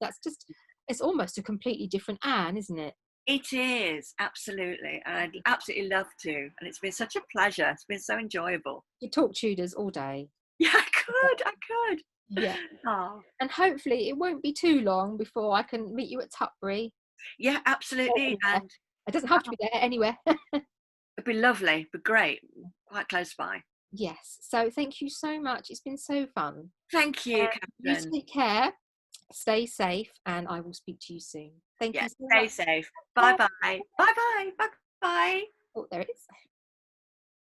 it's almost a completely different Anne, isn't it? It is, absolutely. And I'd absolutely love to. And it's been such a pleasure. It's been so enjoyable. You talk Tudors all day. Yeah, I could. Yeah. Oh. And hopefully it won't be too long before I can meet you at Tutbury. Yeah, absolutely. And it doesn't have to be there, anywhere. It'd be lovely. It'd be great. Quite close by. Yes. So thank you so much. It's been so fun. Thank you, Catherine. You take care. Stay safe, and I will speak to you soon. Thank you so much. Stay safe. Bye-bye. Bye-bye. Bye-bye. Oh, there it is.